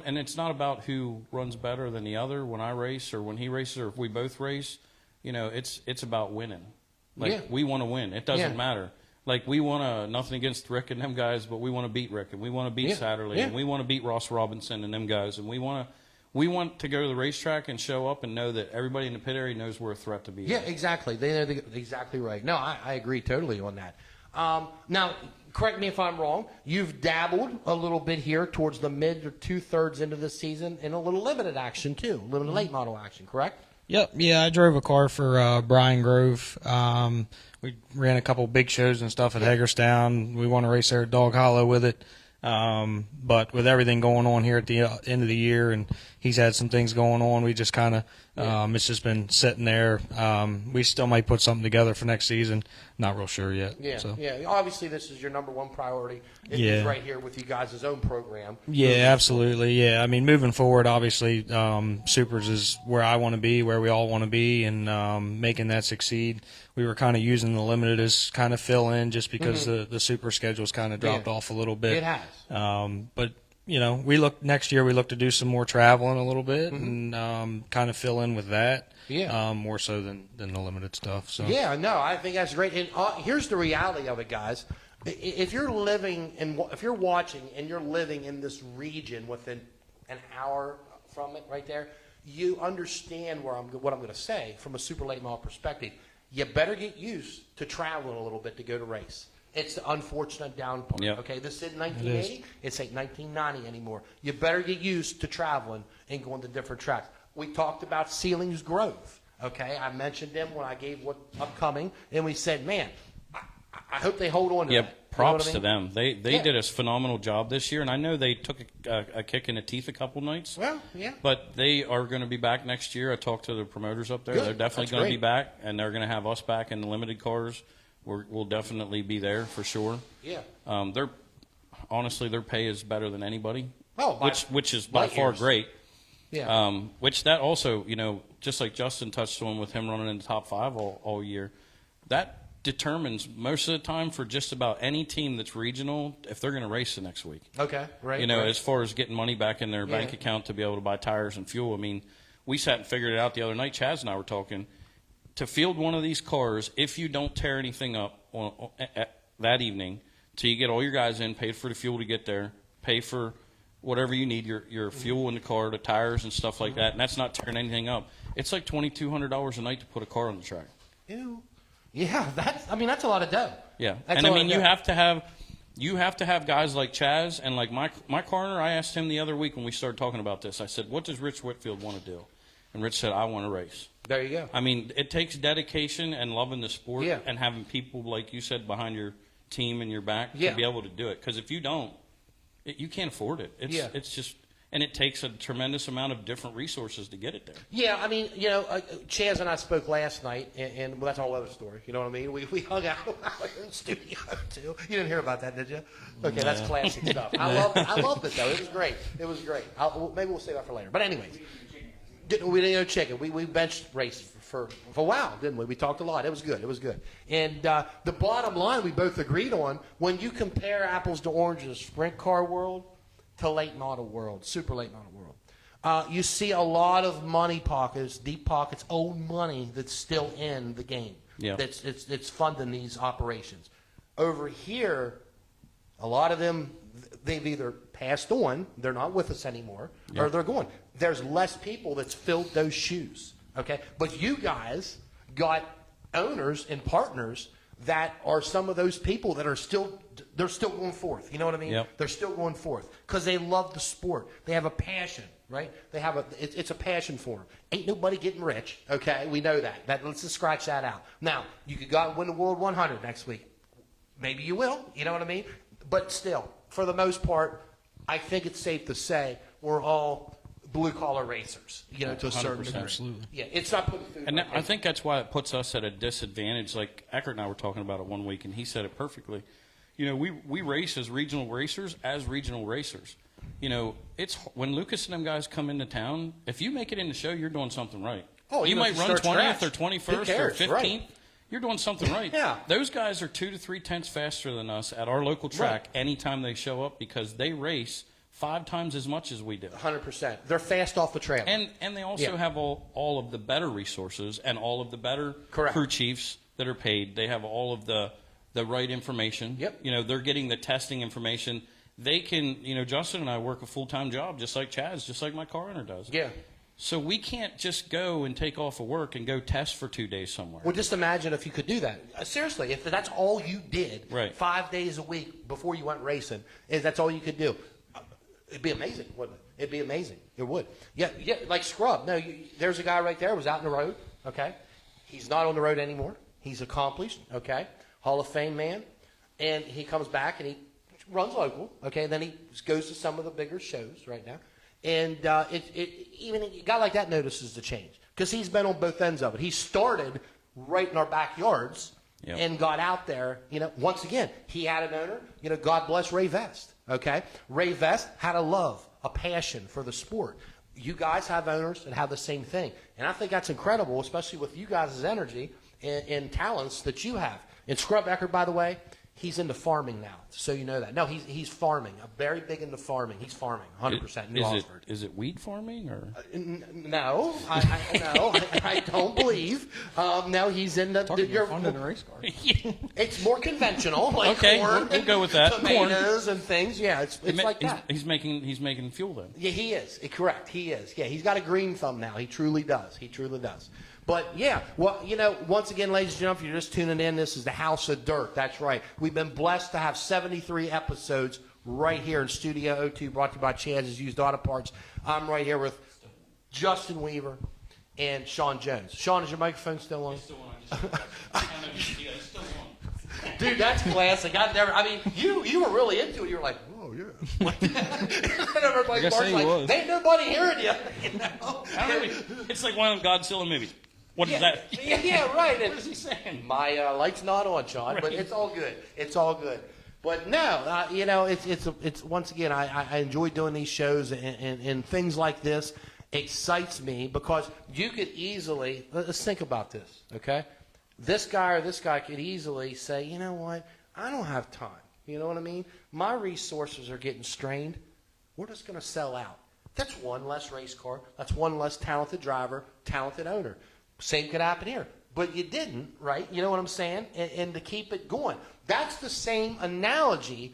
and it's not about who runs better than the other. When I race or when he races or if we both race, it's about winning. Like we want to win. It doesn't matter. Like we want to, nothing against Rick and them guys, but we want to beat Rick and we want to beat Satterley and we want to beat Ross Robinson and them guys, and we want to go to the racetrack and show up and know that everybody in the pit area knows we're a threat to beat. Yeah, exactly. They're exactly right. No, I agree totally on that. Now, correct me if I'm wrong. You've dabbled a little bit here towards the mid or 2/3 into the season in a little limited action too, a little late model action, correct? Yep. Yeah, I drove a car for Brian Grove. We ran a couple big shows and stuff at Hagerstown. We won a race there at Dog Hollow with it. But with everything going on here at the end of the year, and he's had some things going on, we just kind of it's just been sitting there. We still might put something together for next season. Not real sure yet. Yeah, so. yeah. Obviously, this is your number one priority. It's right here with you guys' own program. Yeah, absolutely. Yeah, I mean, moving forward, obviously, Supers is where I want to be, where we all want to be, and making that succeed. We were kind of using the limited as kind of fill in just because the Super schedule's kind of dropped off a little bit. It has. But we look next year. We look to do some more traveling a little bit and kind of fill in with that. Yeah. More so than the limited stuff. So. Yeah, no, I think that's great. And here's the reality of it, guys. If you're living and if you're watching and you're living in this region within an hour from it, right there, you understand what I'm going to say from a super late model perspective. You better get used to traveling a little bit to go to race. It's the unfortunate down part. Yep. Okay, this isn't 1980. It's ain't 1990 anymore. You better get used to traveling and going to different tracks. We talked about Ceilings Grove. Okay, I mentioned them when I gave what upcoming, and we said, man, I hope they hold on to that. Props to them. They did a phenomenal job this year, and I know they took a kick in the teeth a couple nights. Well, yeah. But they are going to be back next year. I talked to the promoters up there. Good. They're definitely That's going to great. be back, and they're going to have us back in the limited cars. We'll definitely be there for sure. Yeah. Their pay is better than anybody. Oh, which is by far years. great. Yeah. Which that also, just like Justin touched on with him running in the top 5 all year, that determines most of the time for just about any team that's regional if they're going to race the next week. Okay, right. Right. As far as getting money back in their bank account to be able to buy tires and fuel. I mean, we sat and figured it out the other night. Chaz and I were talking. To field one of these cars, if you don't tear anything up that evening, till you get all your guys in, pay for the fuel to get there, pay for whatever you need, your fuel in the car, the tires and stuff like that, and that's not tearing anything up. It's like $2,200 a night to put a car on the track. Ew. Yeah, that's a lot of dough. Yeah, That's and a I lot mean, of dough. you have to have guys like Chaz and like my corner. I asked him the other week when we started talking about this. I said, "What does Rich Whitfield want to do?" And Rich said, "I want to race." There you go. I mean, it takes dedication and loving the sport Yeah. and having people, like you said, behind your team and your back Yeah. to be able to do it. Because if you don't, you can't afford it. It's just, and it takes a tremendous amount of different resources to get it there. Yeah, I mean, Chaz and I spoke last night, and well, that's a whole other story. You know what I mean? We hung out in the studio, too. You didn't hear about that, did you? Okay, that's classic stuff. I loved it, though. It was great. It was great. Maybe we'll save that for later. But anyways, we didn't know chicken. We bench raced for a while, didn't we? We talked a lot. It was good. It was good. And the bottom line we both agreed on, when you compare apples to oranges, sprint car world to late model world, super late model world, you see a lot of money pockets, deep pockets, old money that's still in the game. Yeah. It's funding these operations. Over here, a lot of them, they've either passed on, they're not with us anymore, or they're going. There's less people that's filled those shoes, okay? But you guys got owners and partners that are some of those people that are still going forth. You know what I mean? Yep. They're still going forth because they love the sport. They have a passion, right? It's a passion for them. Ain't nobody getting rich, okay? We know that. Let's just scratch that out. Now, you could go out and win the World 100 next week. Maybe you will, you know what I mean? But still, for the most part, I think it's safe to say we're all blue-collar racers, to a certain 100%. degree. Absolutely. Yeah, it's not putting food And on I think that's why it puts us at a disadvantage. Like Eckert and I were talking about it one week, and he said it perfectly. We race as regional racers. It's when Lucas and them guys come into town, if you make it in the show, you're doing something right. Oh, you even might if you run start 20th scratch. or Who 21st or cares? 15th. Right. you're doing something right. Yeah. Those guys are 2 to 3 tenths faster than us at our local track anytime they show up because they race 5 times as much as we do. 100%. They're fast off the trailer. And they also have all of the better resources and all of the better crew chiefs that are paid. They have all of the right information. Yep. You know, they're getting the testing information. They can, you know, Justin and I work a full-time job just like Chaz, just like my car owner does. Yeah. So we can't just go and take off of work and go test for 2 days somewhere. Well, just imagine if you could do that. Seriously, if that's all you did 5 days a week before you went racing, is that's all you could do. It'd be amazing, wouldn't it? It'd be amazing. It would. Yeah, like Scrub. No, there's a guy right there who was out on the road, okay? He's not on the road anymore. He's accomplished, okay? Hall of Fame man. And he comes back and he runs local, okay? And then he goes to some of the bigger shows right now. And even a guy like that notices the change because he's been on both ends of it. He started right in our backyards and got out there. You know, once again, he had an owner. You know, God bless Ray Vest. Okay, Ray Vest had a love, a passion for the sport. You guys have owners that have the same thing, and I think that's incredible, especially with you guys' energy and talents that you have. And Scrub Eckert, by the way, he's into farming now, so you know that. No, he's farming. Very big into farming. He's farming, 100%. New Oxford. Is it weed farming or? No, I don't believe. No, he's into. You're funding a race car. It's more conventional, like corn. We'll go with that. Tomatoes and things. Yeah, it's like that. He's making fuel then. Yeah, he is. Correct. He is. Yeah, he's got a green thumb now. He truly does. He truly does. But, yeah, well, you know, once again, ladies and gentlemen, if you're just tuning in, this is the House of Dirt. That's right. We've been blessed to have 73 episodes right here in Studio O2, brought to you by Chaz's Used Auto Parts. I'm right here with Justin Weaver and Shaun Jones. Shaun, is your microphone still on? It's still on. It's still on. Dude, that's classic. You were really into it. You were like, oh, yeah. Everybody's like, ain't nobody hearing you. You know? It's like one of them Godzilla movies. What is that? Yeah, right. What is he saying? My light's not on, Shaun, but it's all good. It's all good. But no, you know, it's once again, I enjoy doing these shows and things like this excites me because you could easily, let's think about this, okay? This guy or this guy could easily say, you know what, I don't have time. You know what I mean? My resources are getting strained. We're just going to sell out. That's one less race car. That's one less talented driver, talented owner. Same could happen here. But you didn't, right? You know what I'm saying? And to keep it going. That's the same analogy,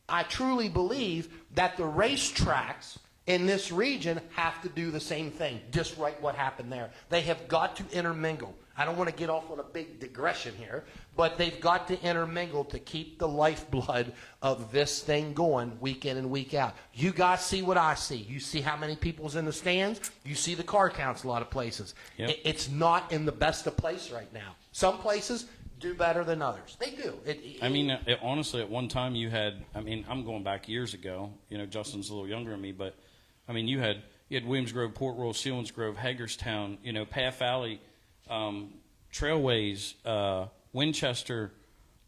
I truly believe, that the racetracks in this region have to do the same thing. Just right what happened there. They have got to intermingle. I don't want to get off on a big digression here, but they've got to intermingle to keep the lifeblood of this thing going week in and week out. You guys see what I see. You see how many people's in the stands. You see the car counts a lot of places. Yep. It's not in the best of place right now. Some places do better than others. They do. Honestly, at one time you had, I'm going back years ago. You know, Justin's a little younger than me, but, you had Williams Grove, Port Royal, Sealands Grove, Hagerstown, Path Valley, Trailways, Winchester,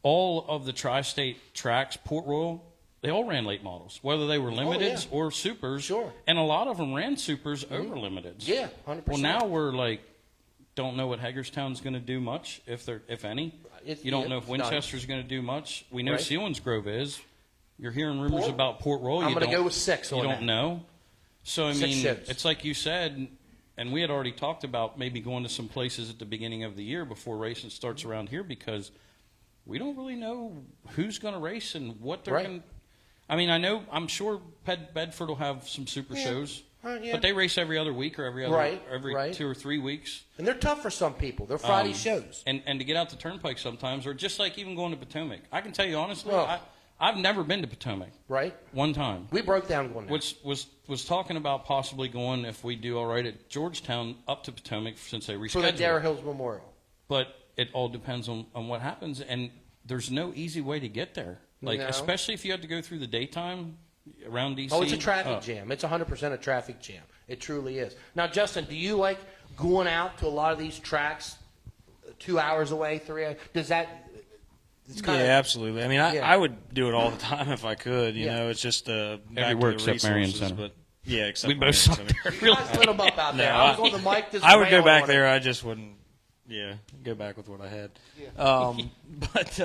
all of the tri-state tracks, Port Royal, they all ran late models, whether they were limiteds or supers. Sure. And a lot of them ran supers over limiteds. Yeah, 100%. Well, now we're like, don't know what Hagerstown's going to do much, if any. You don't know if Winchester's going to do much. We know Sealands Grove is. You're hearing rumors about Port Royal. I'm going to go with 6 on You that. don't know. So, 6 shows. It's like you said, and we had already talked about maybe going to some places at the beginning of the year before racing starts around here because we don't really know who's going to race and what they're going to. I'm sure Bedford will have some super shows. But they race every other week or every 2 or 3 weeks. And they're tough for some people. They're Friday shows. And to get out the turnpike sometimes, or just like even going to Potomac. I can tell you honestly, Well, I've never been to Potomac. Right. One time. We broke down going there. Which was talking about possibly going, if we do all right at Georgetown, up to Potomac since they rescheduled. For the Darrell Hills Memorial. But it all depends on what happens. And there's no easy way to get there. Like, especially if you have to go through the daytime around D.C. Oh, it's a traffic jam. It's 100% a traffic jam. It truly is. Now, Justin, do you like going out to a lot of these tracks 2 hours away, 3 hours? Does that... Absolutely. I would do it all the time if I could. You know, it's just everywhere except Marion Center. But except we both suck there. You guys lit them up out there. I was on the mic this I would go back there. I just wouldn't Yeah, go back with what I had. Yeah. But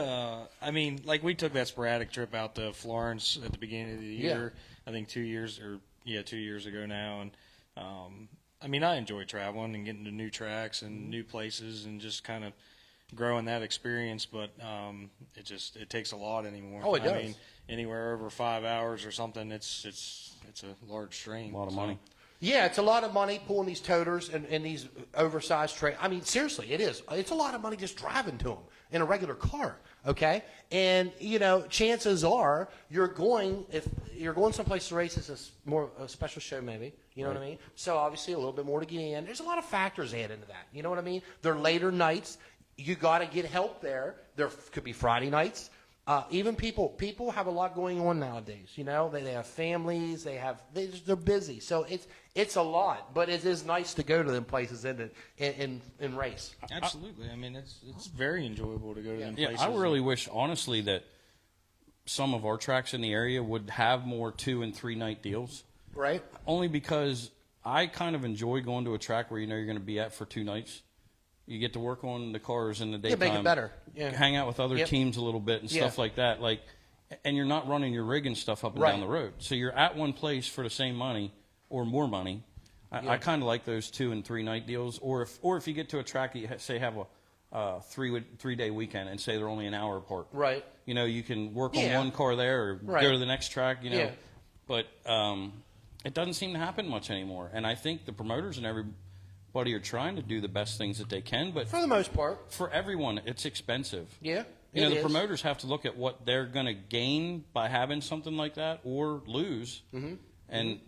I mean, like we took that sporadic trip out to Florence at the beginning of the year. I think 2 years ago now, and I mean, I enjoy traveling and getting to new tracks and new places and just kind of growing that experience. But it takes a lot anymore. Oh, it does. I mean, anywhere over 5 hours or something, it's a large strain. A lot of money. Yeah, it's a lot of money pulling these toters and these oversized trains. I mean, seriously, it is. It's a lot of money just driving to them in a regular car, okay? And, you know, chances are you're going someplace to race, it's a special show maybe, you know what I mean? So obviously a little bit more to get in. There's a lot of factors add into that, you know what I mean? They're later nights. You got to get help there. There could be Friday nights. Even people have a lot going on nowadays. You know, they have families. They're busy. So it's a lot, but it is nice to go to them places and race. Absolutely. I mean, it's very enjoyable to go to them places. I really wish, honestly, that some of our tracks in the area would have more 2 and 3 night deals. Right. Only because I kind of enjoy going to a track where you know you're going to be at for 2 nights. You get to work on the cars in the daytime. Yeah, make it better. Yeah. Hang out with other teams a little bit and stuff like that. And you're not running your rig and stuff up and down the road. So you're at one place for the same money or more money. I kind of like those 2 and 3 night deals. Or if you get to a track that you say have a 3-day weekend and say they're only an hour apart. Right. You know, you can work on one car there or go to the next track. You know, Yeah. But it doesn't seem to happen much anymore. And I think the promoters and everybody are trying to do the best things that they can, but For the most part. for everyone, it's expensive. Yeah. You know, it the is. promoters have to look at what they're going to gain by having something like that or lose. Mm-hmm. And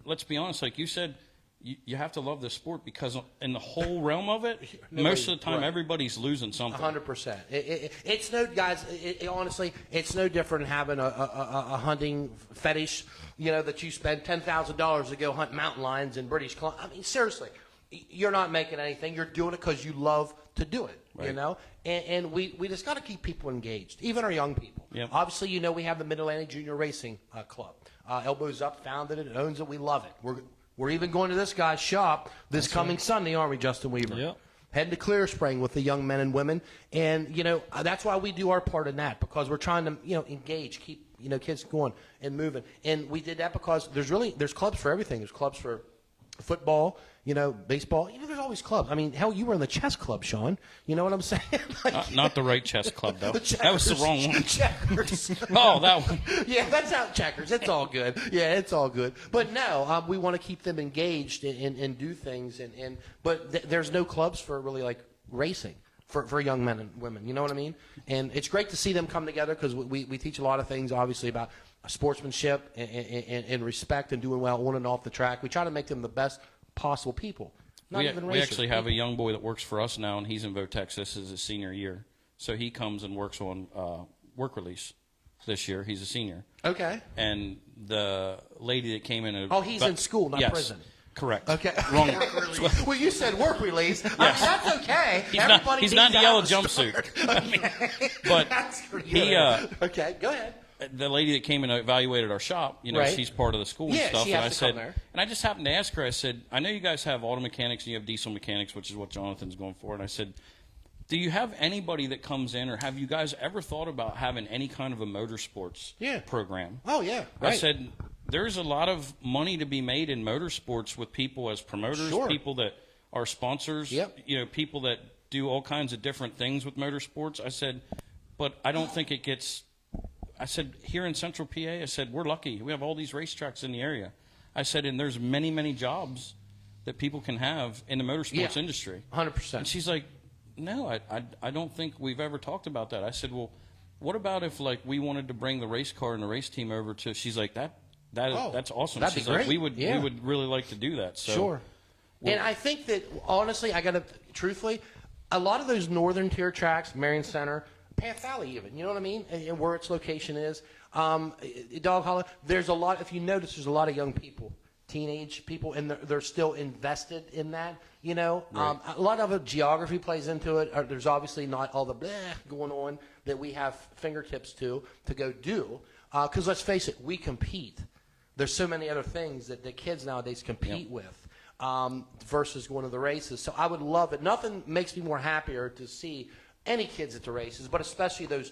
let's be honest, like you said, you have to love this sport because in the whole realm of it, most of the time, everybody's losing something. 100%. It's no, guys. Honestly, it's no different than having a hunting fetish. You know that you spend $10,000 to go hunt mountain lions in British Columbia. I mean, seriously, you're not making anything. You're doing it because you love to do it. Right. You know, and we just got to keep people engaged, even our young people. Yep. Obviously, you know, we have the Mid-Atlantic Junior Racing Club. Elbows Up founded it, owns it. We love it. We're even going to this guy's shop this coming Sunday, aren't we, Justin Weaver? Yep. Heading to Clear Spring with the young men and women. And, you know, that's why we do our part in that, because we're trying to, you know, engage, keep, you know, kids going and moving. And we did that because there's clubs for everything. There's clubs for football, you know, baseball. You know, there's always clubs. I mean, hell, you were in the chess club, Sean. You know what I'm saying? Not the right chess club, though. The That was the wrong one. Checkers. Oh, that one. Yeah, that's out checkers. It's all good. Yeah, it's all good. But no, we want to keep them engaged and do things. But there's no clubs for really like racing for young men and women. You know what I mean? And it's great to see them come together because we teach a lot of things, obviously, about sportsmanship and respect and doing well on and off the track. We try to make them the best possible people. Not even We racers. actually have a young boy that works for us now, and he's in Votex. This is his senior year. So he comes and works on work release this year. He's a senior. Okay. And the lady that came in... Oh, he's in school, not yes, prison. Correct. Okay. Wrong. Well, you said work release. I mean, that's okay. He's not in the yellow jumpsuit. Okay. But That's pretty he... good. Okay, go ahead. The lady that came and evaluated our shop, you know, Right. she's part of the school and Yeah, stuff. she And has I to come said, there. and I just happened to ask her. I said, I know you guys have auto mechanics and you have diesel mechanics, which is what Jonathan's going for. And I said, do you have anybody that comes in, or have you guys ever thought about having any kind of a motorsports program? Oh, yeah. Right. I said, there's a lot of money to be made in motorsports with people as promoters, Sure. people that are sponsors, Yep. you know, people that do all kinds of different things with motorsports. I said, but I don't think it gets... I said, here in Central PA, I said, we're lucky. We have all these racetracks in the area. I said, and there's many, many jobs that people can have in the motorsports industry. 100%. And she's like, no, I don't think we've ever talked about that. I said, well, what about if, like, we wanted to bring the race car and the race team over to... She's like, that's awesome. that'd be She's like, great. we would really like to do that. So, Sure. And I think that, honestly, truthfully, a lot of those northern tier tracks, Marion Center, Path Valley even, you know what I mean? And where its location is. Dog Hollow, there's a lot, if you notice, there's a lot of young people, teenage people, and they're still invested in that, you know? Right. A lot of it, geography plays into it. There's obviously not all the bleh going on that we have fingertips to go do. Because let's face it, we compete. There's so many other things that the kids nowadays compete with. versus going to the races. So I would love it. Nothing makes me more happier to see any kids at the races, but especially those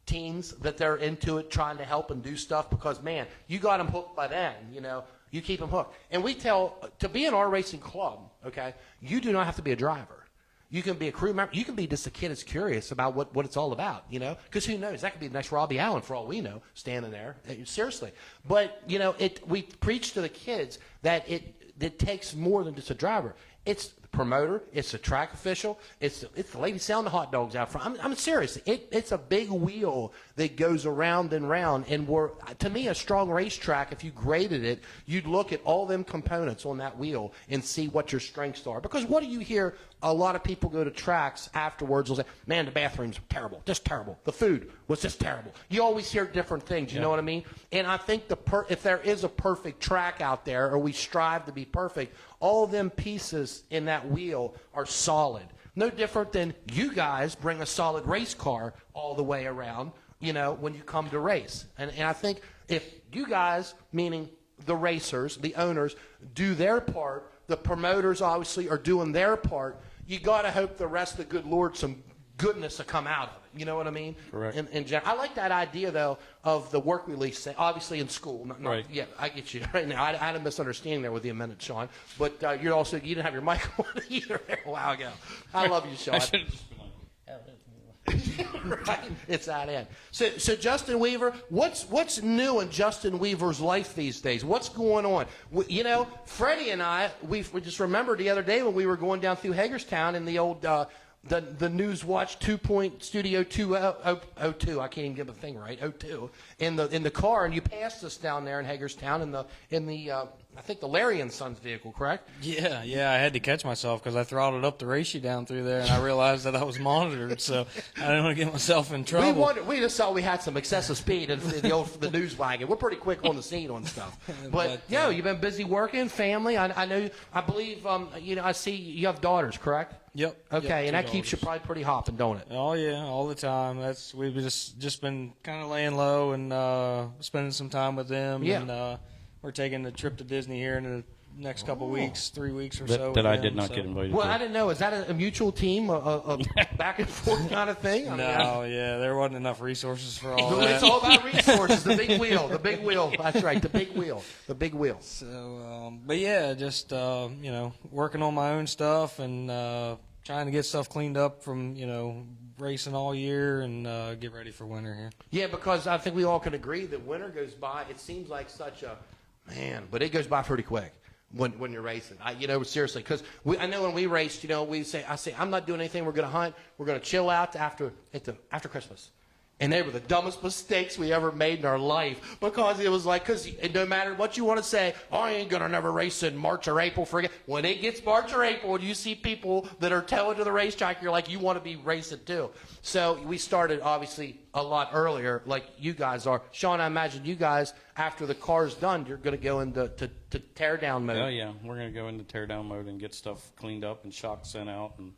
teens that they're into it, trying to help and do stuff, because, man, you got them hooked by then, you know. You keep them hooked. And we tell, to be in our racing club, okay, you do not have to be a driver. You can be a crew member. You can be just a kid that's curious about what it's all about, you know, because who knows? That could be the next Robbie Allen for all we know, standing there. Seriously. But, you know, we preach to the kids that it takes more than just a driver. It's the promoter. It's the track official. It's the lady selling the hot dogs out front. I'm serious. It's a big wheel that goes around and round. And to me, a strong racetrack, if you graded it, you'd look at all them components on that wheel and see what your strengths are. Because what do you hear? A lot of people go to tracks afterwards and say, man, the bathrooms are terrible, just terrible. The food was just terrible. You always hear different things, you know what I mean? And I think if there is a perfect track out there, or we strive to be perfect, all them pieces in that wheel are solid. No different than you guys bring a solid race car all the way around, you know, when you come to race. And I think if you guys, meaning the racers, the owners, do their part, the promoters obviously are doing their part, you got to hope the rest of the good Lord, some goodness will come out of it. You know what I mean? Correct. In general. I like that idea, though, of the work release, obviously in school. Right. Yeah, I get you right now. I had a misunderstanding there with you a minute, Sean. But you didn't have your mic on either a while ago. I love you, Sean. I should have just been like, Right? It's that end. So Justin Weaver, what's new in Justin Weaver's life these days? What's going on? You know, Freddie and I, we just remembered the other day when we were going down through Hagerstown in the old the Newswatch 2-point Studio 202. I can't even give a thing right. 02 in the car, and you passed us down there in Hagerstown in the I think the Larry and Sons vehicle, correct? Yeah, I had to catch myself because I throttled up to race you down through there, and I realized that I was monitored, so I didn't want to get myself in trouble. We just saw we had some excessive speed in the news wagon. We're pretty quick on the scene on stuff. But you've been busy working, family. I believe you know, I see you have daughters, correct? Yep. Okay, yep, and that keeps you probably pretty hopping, don't it? Oh yeah, all the time. We've just been kind of laying low and spending some time with them. Yeah. And we're taking a trip to Disney here in the next couple weeks, 3 weeks or so. that I with did them, not so. get invited Well, to. I didn't know. Is that a mutual team, a back and forth kind of thing? No, yeah, there wasn't enough resources for all It's that. all about resources. The big wheel. The big wheel. That's right. The big wheel. The big wheel. So, but yeah, just you know, working on my own stuff and trying to get stuff cleaned up from, you know, racing all year and get ready for winter here. Yeah, because I think we all can agree that winter goes by. It seems like such a man, but it goes by pretty quick when you're racing. You know, seriously, because I know when we raced, you know, I say I'm not doing anything. We're going to hunt. We're going to chill out after Christmas. And they were the dumbest mistakes we ever made in our life, because it was like, because no matter what you want to say, I ain't going to never race in March or April. Forget. When it gets March or April and you see people that are towing to the racetrack, you're like, you want to be racing too. So we started, obviously, a lot earlier, like you guys are. Sean, I imagine you guys, after the car's done, you're going to go into to tear down mode. Oh, yeah. We're going to go into tear down mode and get stuff cleaned up and shocks sent out and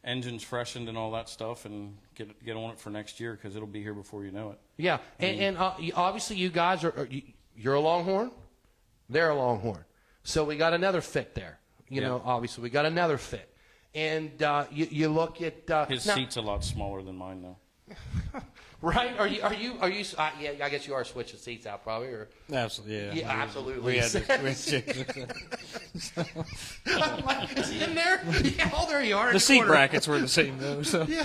engines freshened and all that stuff, and get on it for next year, because it'll be here before you know it. Yeah, and obviously you guys you're a Longhorn, they're a Longhorn, so we got another fit there. You know, obviously we got another fit, and you look at His now, seat's a lot smaller than mine, though. right? Are you? Yeah, I guess you are switching seats out probably, or Absolutely, yeah. yeah, absolutely. We had to Is he in there? Yeah, oh, there you are. in the seat corner. brackets were the same though. So. Yeah,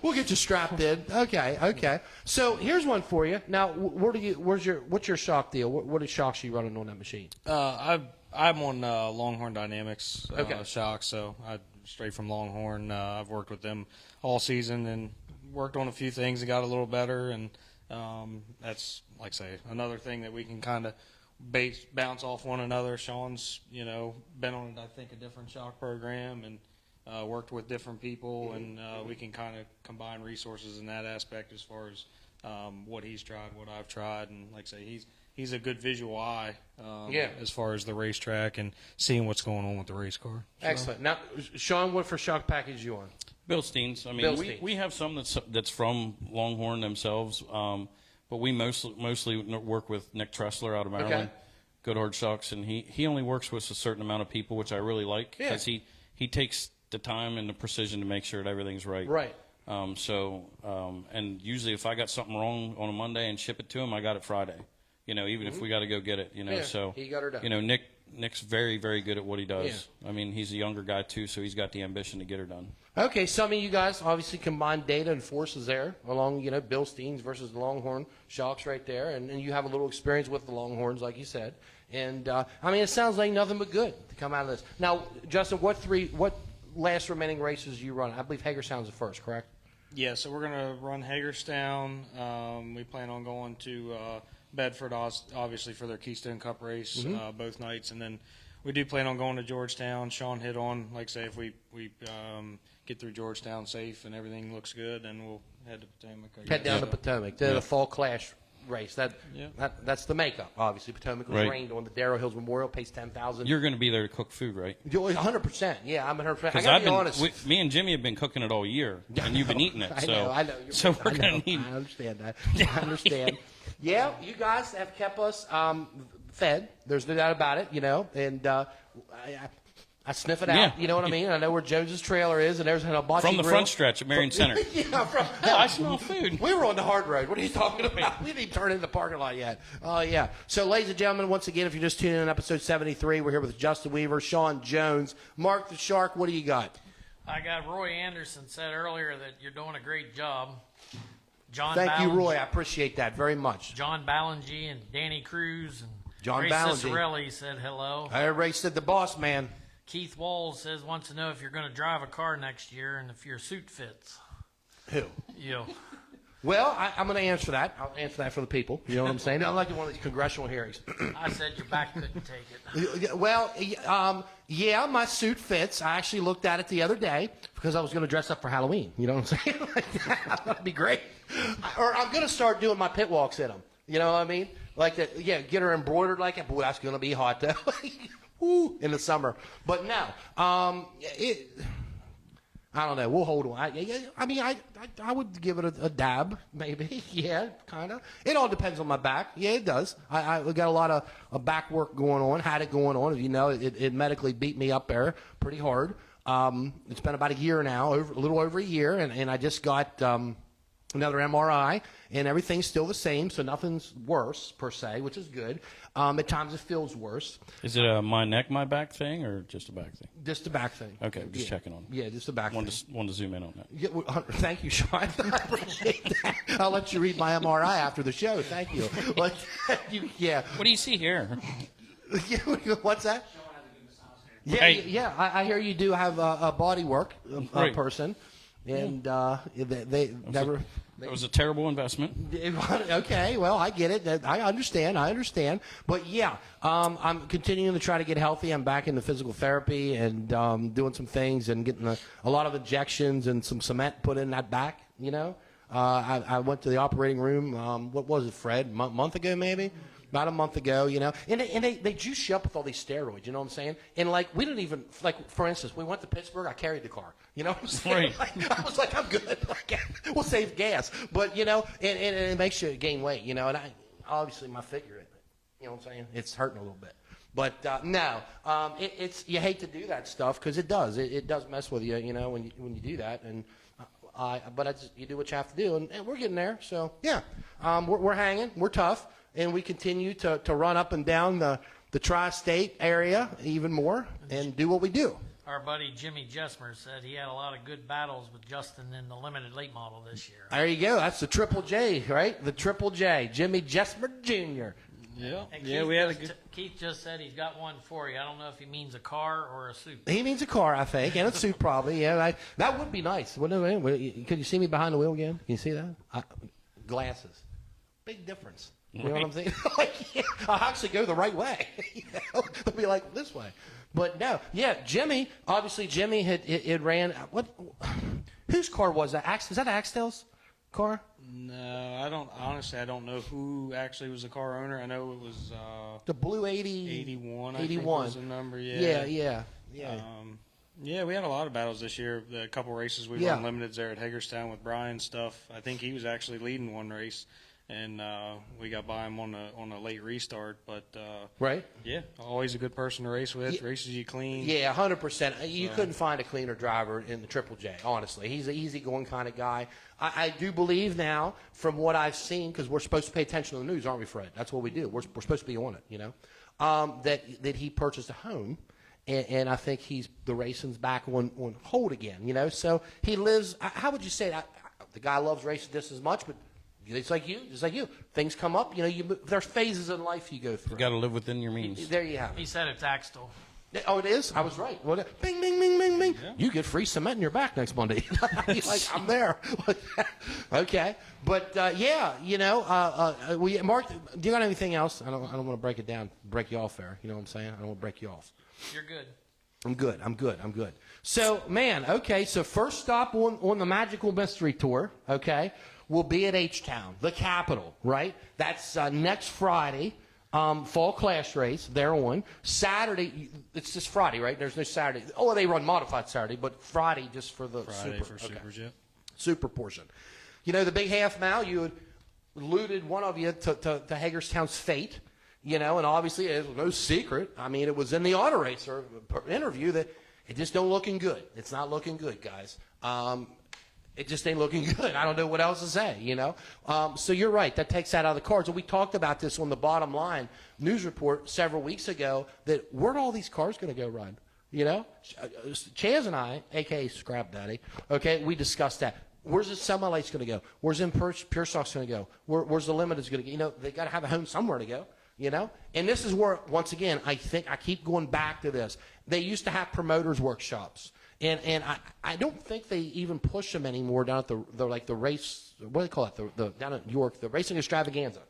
we'll get you strapped in. Okay. So here's one for you. Now, what's your shock deal? What is shocks you running on that machine? I'm on Longhorn Dynamics Okay. shock, so I'm straight from Longhorn. I've worked with them all season and worked on a few things that got a little better, and that's, like I say, another thing that we can kind of bounce off one another. Sean's, you know, been on, I think, a different shock program and worked with different people, and we can kind of combine resources in that aspect as far as what he's tried, what I've tried, and like I say, he's a good visual eye as far as the racetrack and seeing what's going on with the race car. So. Excellent. Now, Sean, what for shock package you on? Bilsteins. I mean, Bilsteins. we have some that's from Longhorn themselves, but we mostly work with Nick Tressler out of Maryland, Goodhart Shucks, and he only works with a certain amount of people, which I really like because he takes the time and the precision to make sure that everything's right. Right. And usually if I got something wrong on a Monday and ship it to him, I got it Friday. Even if we got to go get it, Yeah, so he got her done. Nick's very, very good at what he does. I mean, he's a younger guy too, so he's got the ambition to get her done. Okay, some of you guys obviously combine data and forces there along, Bill Steens versus the Longhorn Sharks right there, and you have a little experience with the Longhorns, like you said. And, it sounds like nothing but good to come out of this. Now, Justin, what last remaining races you run? I believe Hagerstown's the first, correct? Yeah, so we're going to run Hagerstown. We plan on going to Bedford, obviously, for their Keystone Cup race both nights. And then we do plan on going to Georgetown. Sean hit on, like say, if we get through Georgetown safe and everything looks good, then we'll head to Potomac. Head down to Potomac, the Fall Clash race. That's the makeup, obviously. Potomac was rained on the Darrow Hills Memorial, pays $10,000. You're going to be there to cook food, right? 100%. Yeah, I'm 100%. I Because got to be honest. me and Jimmy have been cooking it all year, and you've been eating it. I know. So we're going to need. I understand that. I understand. Yeah, you guys have kept us fed. There's no doubt about it, and I sniff it out. Yeah. You know what I mean? I know where Jones's trailer is, and there's an hibachi From the grill. front stretch at Marion Center. I smell food. We were on the hard road. What are you talking about? We didn't even turn into the parking lot yet. Oh, yeah. So, ladies and gentlemen, once again, if you're just tuning in, episode 73, we're here with Justin Weaver, Shaun Jones, Mark the Shark. What do you got? I got Roy Anderson said earlier that you're doing a great job. Thank you, Roy. I appreciate that very much. John Ballingy and Danny Cruz and John Ray Ballingy. Cicerelli said hello. Everybody said the boss, man. Keith Walls wants to know if you're going to drive a car next year and if your suit fits. Who? You. Well, I'm going to answer that. I'll answer that for the people. You know what I'm saying? I'm like one of these congressional hearings. I said your back couldn't take it. Well, yeah, my suit fits. I actually looked at it the other day because I was going to dress up for Halloween. You know what I'm saying? That'd be great. Or I'm going to start doing my pit walks in them. You know what I mean? Like that. Yeah, get her embroidered like it. Boy, that's going to be hot though. Woo, in the summer. But no, I don't know. We'll hold on. I would give it a dab, maybe. Yeah, kind of. It all depends on my back. Yeah, it does. I got a lot of back work going on. Had it going on. You know, it medically beat me up there pretty hard. It's been about a year now, a little over a year, and I just got another MRI, and everything's still the same, so nothing's worse per se, which is good. At times it feels worse. Is it a my neck, my back thing, or just a back thing? Just a back thing. Okay, just checking on. Yeah, just a back thing. Want to zoom in on that. Yeah, well, thank you, Sean. I appreciate that. I'll let you read my MRI after the show. Thank you. But, yeah. What do you see here? What's that? Yeah, Right. yeah. I hear you do have a body work Right. person, and they never. It was a terrible investment. Okay, well, I get it. I understand. But yeah, I'm continuing to try to get healthy. I'm back into physical therapy and doing some things and getting a lot of injections and some cement put in that back. You know, I went to the operating room. What was it, Fred? Month ago, maybe. About a month ago, you know, and they juice you up with all these steroids, you know what I'm saying? And, like, we didn't even, like, for instance, we went to Pittsburgh, I carried the car, you know what I'm saying? Right. Like, I was like, I'm good, like, we'll save gas. But, you know, and it makes you gain weight, you know, and obviously my figure, you know what I'm saying? It's hurting a little bit. But, no, it's you hate to do that stuff because it does. It does mess with you, you know, when you do that. And you do what you have to do, and we're getting there. So, yeah, we're hanging. We're tough. And we continue to run up and down the tri-state area even more and do what we do. Our buddy Jimmy Jesmer said he had a lot of good battles with Justin in the limited late model this year. There you go. That's the Triple J, right? The Triple J, Jimmy Jesmer Jr. Yeah, And we had a good. Keith just said he's got one for you. I don't know if he means a car or a suit. He means a car, I think, and a suit probably. Yeah, that would be nice. Wouldn't it? Could you see me behind the wheel again? Can you see that? Glasses. Big difference. You know what I'm saying? Like, yeah, I'll actually go the right way. You know? They'll be like, this way. But no, yeah, Jimmy, obviously Jimmy had ran, whose car was that? Is that Axtell's car? No, I don't know who actually was the car owner. I know it was The blue 80. 81. 81. I think was the number. Yeah. Yeah. Yeah, we had a lot of battles this year. A couple races we run limiteds there at Hagerstown with Brian stuff. I think he was actually leading one race. and we got by him on a late restart. But Right? yeah, always a good person to race with. Races you clean. Yeah, 100%. You couldn't find a cleaner driver in the Triple J, honestly. He's an easygoing kind of guy. I do believe now, from what I've seen, because we're supposed to pay attention to the news, aren't we, Fred? That's what we do. We're supposed to be on it, you know, that he purchased a home. And I think the racing's back on hold again, you know. So he lives. How would you say that? The guy loves racing just as much, but it's like you. Things come up, you know. There's phases in life you go through. You got to live within your means. There you have it. He said it's Axtell. Oh, it is? I was right. Well, bing, bing, bing, bing, bing. Yeah. You get free cement in your back next Monday. Like, I'm there. Okay. But, yeah, you know, Mark, do you got anything else? I don't want to break it down, break you off there. You know what I'm saying? I don't want to break you off. You're good. I'm good. So, man, okay, so first stop on the Magical Mystery Tour, okay, will be at H-Town, the capital, right? That's next Friday. Fall Clash race, they're on. Saturday, it's just Friday, right? There's no Saturday. Oh, they run modified Saturday, but Friday just for the Friday super. for Supers, yep. Super portion. You know, the big half mile, you had alluded, one of you, to Hagerstown's fate, you know, and obviously it was no secret. I mean, it was in the auto racer interview that it just don't looking good. It's not looking good, guys. It just ain't looking good. I don't know what else to say, you know. So you're right. That takes that out of the cards. And we talked about this on the Bottom Line news report several weeks ago, that where'd all these cars going to go run? You know, Chaz and I, a.k.a. Scrap Daddy, okay, we discussed that. Where's the semi-lights going to go? Where's Pure Stock's going to go? Where's the Limited's going to go? You know, they got to have a home somewhere to go, you know. And this is where, once again, I think I keep going back to this. They used to have promoters' workshops. And I don't think they even push them anymore down at the race, what do they call it, the down at York, the racing extravaganza.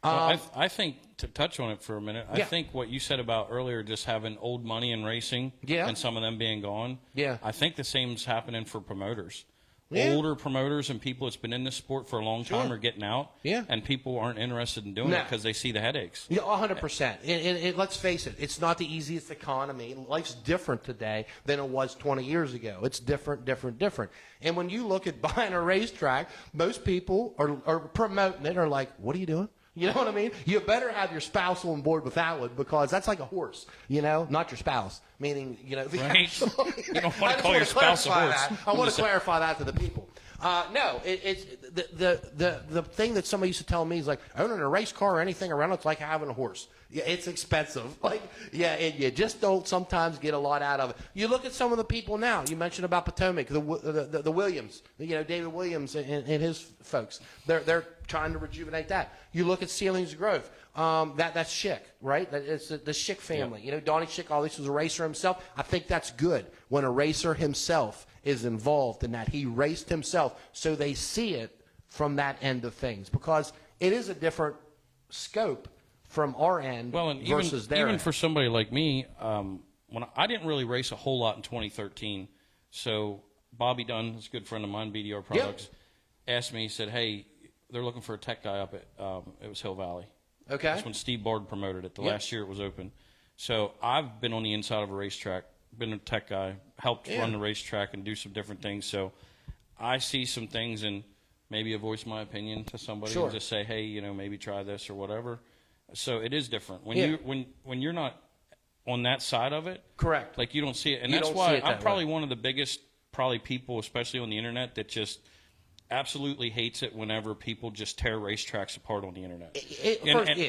Well, I think, to touch on it for a minute, I Yeah. think what you said about earlier, just having old money in racing Yeah. and some of them being gone, Yeah. I think the same's happening for promoters. Yeah. Older promoters and people that's been in this sport for a long time Sure. are getting out, Yeah. and people aren't interested in doing No. it because they see the headaches. Yeah, 100%. And let's face it, it's not the easiest economy. Life's different today than it was 20 years ago. It's different. And when you look at buying a racetrack, most people are promoting it, are like, what are you doing? You know what I mean? You better have your spouse on board with that one, because that's like a horse, you know, not your spouse. Meaning, you know, the Right. actual, You don't want I to just call wanna your spouse a clarify horse. that. I want to clarify that to the people. No, it's the thing that somebody used to tell me is like, owning a race car or anything around it's like having a horse. Yeah, it's expensive. Like, yeah, and you just don't sometimes get a lot out of it. You look at some of the people now. You mentioned about Potomac, the Williams, you know, David Williams and his folks. They're trying to rejuvenate that. You look at Ceilings Grove. That's Schick, right? It's the Schick family. Yep. You know, Donnie Schick always was a racer himself. I think that's good when a racer himself is involved in that. He raced himself, so they see it from that end of things, because it is a different scope from our end versus their even end. for somebody like me, when I didn't really race a whole lot in 2013, so Bobby Dunn, who's a good friend of mine, BDR Products, asked me. He said, "Hey, they're looking for a tech guy up at it was Hill Valley." Okay. That's when Steve Bard promoted it. The last year it was open. So I've been on the inside of a racetrack, been a tech guy, helped run the racetrack and do some different things. So I see some things and maybe voice my opinion to somebody and just say, hey, you know, maybe try this or whatever. So it is different when you're not on that side of it. Correct. Like you don't see it, and You that's don't why see it I'm that probably way. one of the biggest people, especially on the internet, that just absolutely hates it whenever people just tear racetracks apart on the internet.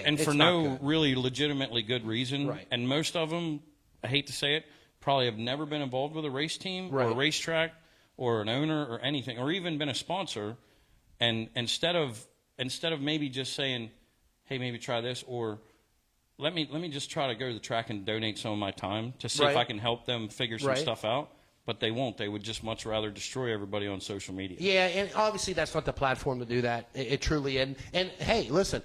And for no really legitimately good reason. Right. And most of them, I hate to say it, probably have never been involved with a race team or a racetrack or an owner or anything, or even been a sponsor. And instead of maybe just saying, hey, maybe try this, or let me just try to go to the track and donate some of my time to see if I can help them figure some stuff out. But they won't. They would just much rather destroy everybody on social media. Yeah, and obviously that's not the platform to do that. It truly isn't. And hey, listen,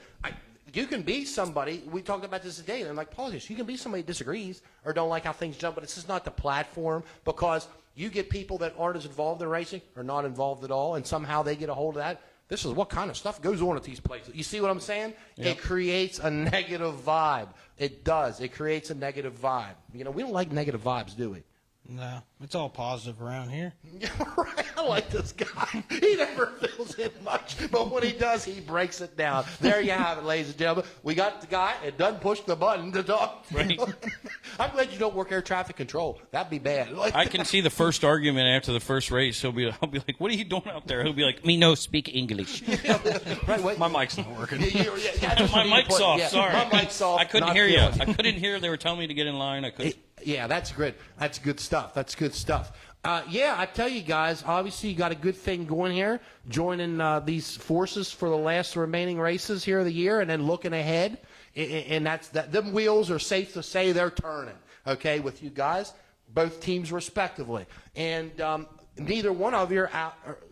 you can be somebody. We talked about this today. And like politics, you can be somebody who disagrees or don't like how things jump, but it's just not the platform, because you get people that aren't as involved in racing or not involved at all, and somehow they get a hold of that. This is what kind of stuff goes on at these places. You see what I'm saying? Yep. It creates a negative vibe. It does. It creates a negative vibe. You know, we don't like negative vibes, do we? No, it's all positive around here. Yeah, right. I like this guy. He never fills in much, but when he does, he breaks it down. There you have it, ladies and gentlemen. We got the guy that doesn't push the button to talk. Right. I'm glad you don't work air traffic control. That'd be bad. I can see the first argument after the first race. I'll be like, "What are you doing out there?" He'll be like, "Me no speak English." Right, wait. My mic's not working. My mic's off. Yeah, Sorry, my mic's off. I couldn't not hear you. feeling I couldn't hear. They were telling me to get in line. I couldn't. Yeah, that's good. That's good stuff. That's good stuff. Yeah, I tell you guys, obviously you got a good thing going here, joining these forces for the last remaining races here of the year, and then looking ahead. And that's that. Them wheels are safe to say they're turning. Okay, with you guys, both teams respectively, and neither one of you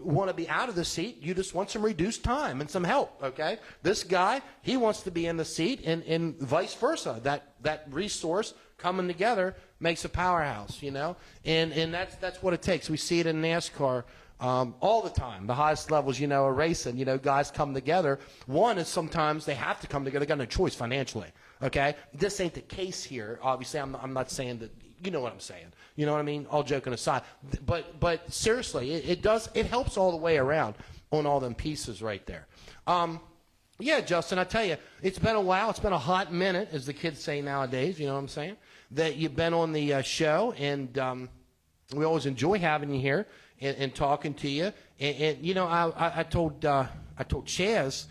want to be out of the seat. You just want some reduced time and some help. Okay, this guy, he wants to be in the seat, and vice versa. That resource coming together makes a powerhouse, and that's what it takes. We see it in NASCAR all the time. The highest levels, of racing, guys come together. One is sometimes they have to come together. They got no choice financially. Okay, this ain't the case here. Obviously, I'm not saying that. You know what I'm saying. You know what I mean? All joking aside, but seriously, it helps all the way around on all them pieces right there. Yeah, Justin, I tell you, it's been a while. It's been a hot minute, as the kids say nowadays. You know what I'm saying? That you've been on the show, and we always enjoy having you here and talking to you. And I told Chaz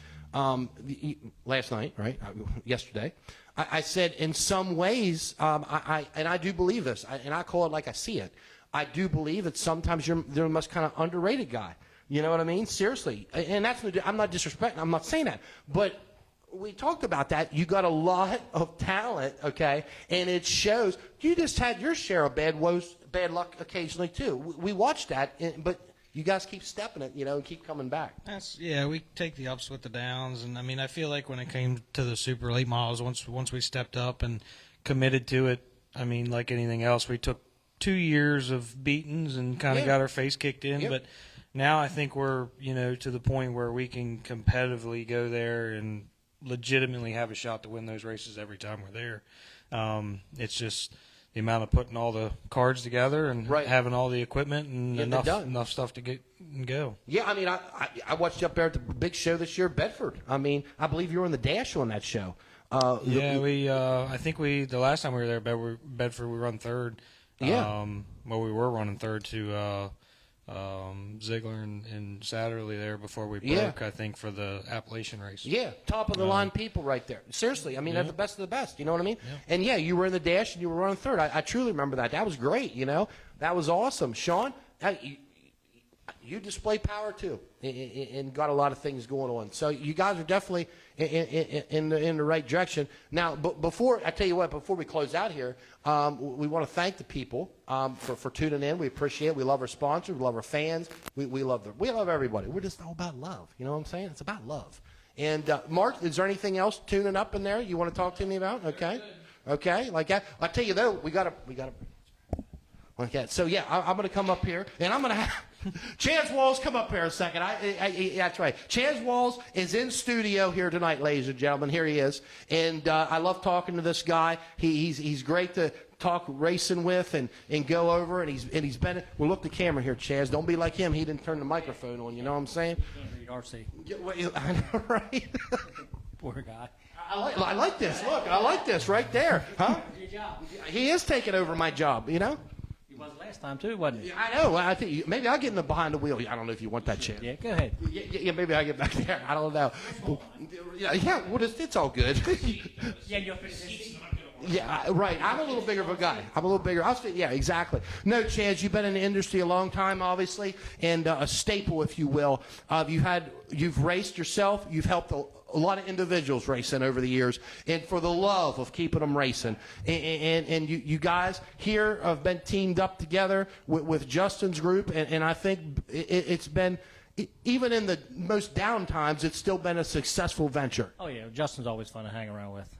last night, right? Yesterday. I said, in some ways, I do believe this, and I call it like I see it. I do believe that sometimes you're the most kind of underrated guy. You know what I mean? Seriously. And I'm not disrespecting. I'm not saying that. But we talked about that. You got a lot of talent, okay? And it shows. You just had your share of bad luck occasionally, too. We watched that, but you guys keep stepping it, and keep coming back. We take the ups with the downs, and I feel like when it came to the super late models, once we stepped up and committed to it, like anything else, we took 2 years of beatings and kind of got our face kicked in, but now I think we're to the point where we can competitively go there and legitimately have a shot to win those races every time we're there. It's just the amount of putting all the cards together and having all the equipment and enough stuff to get and go. Yeah, I watched you up there at the big show this year, Bedford. I believe you were in the dash on that show. I think the last time we were there, Bedford, we run third. Yeah. We were running third to Ziegler and Satterley there before we broke, I think, for the Appalachian race. Yeah, top of the line people right there. Seriously, they're the best of the best. You know what I mean? Yeah. And you were in the dash and you were running third. I truly remember that. That was great. That was awesome. Shaun, you display power too, and got a lot of things going on. So you guys are definitely in the right direction. Now, before we close out here, we want to thank the people for tuning in. We appreciate it. We love our sponsors. We love our fans. We love everybody. We're just all about love. You know what I'm saying? It's about love. And Mark, is there anything else tuning up in there you want to talk to me about? Okay, like that. I tell you though, we got to. Okay, so I'm going to come up here, and I'm going to have Chaz Walls come up here a second. That's right. Chaz Walls is in studio here tonight, ladies and gentlemen. Here he is, and I love talking to this guy. He's great to talk racing with and go over, and he's been. Well, look the camera here, Chaz. Don't be like him. He didn't turn the microphone on. You know what I'm saying? RC. I know, right? Poor guy. I like this. Look, I like this right there. Huh? Good job. He is taking over my job. He was last time too, wasn't he? I know. I think maybe I'll get in the behind the wheel. I don't know if you want that chance. Yeah, go ahead. Yeah, maybe I'll get back there. I don't know. Yeah. Well, it's all good. Yeah, you'll finish. Yeah, right. I'm a little bigger of a guy. I'm a little bigger. Yeah, exactly. No, Chaz, you've been in the industry a long time, obviously, and a staple, if you will. You've raced yourself. You've helped a lot of individuals racing over the years, and for the love of keeping them racing. And you guys here have been teamed up together with Justin's group, and I think it's been, even in the most down times, it's still been a successful venture. Oh, yeah. Justin's always fun to hang around with.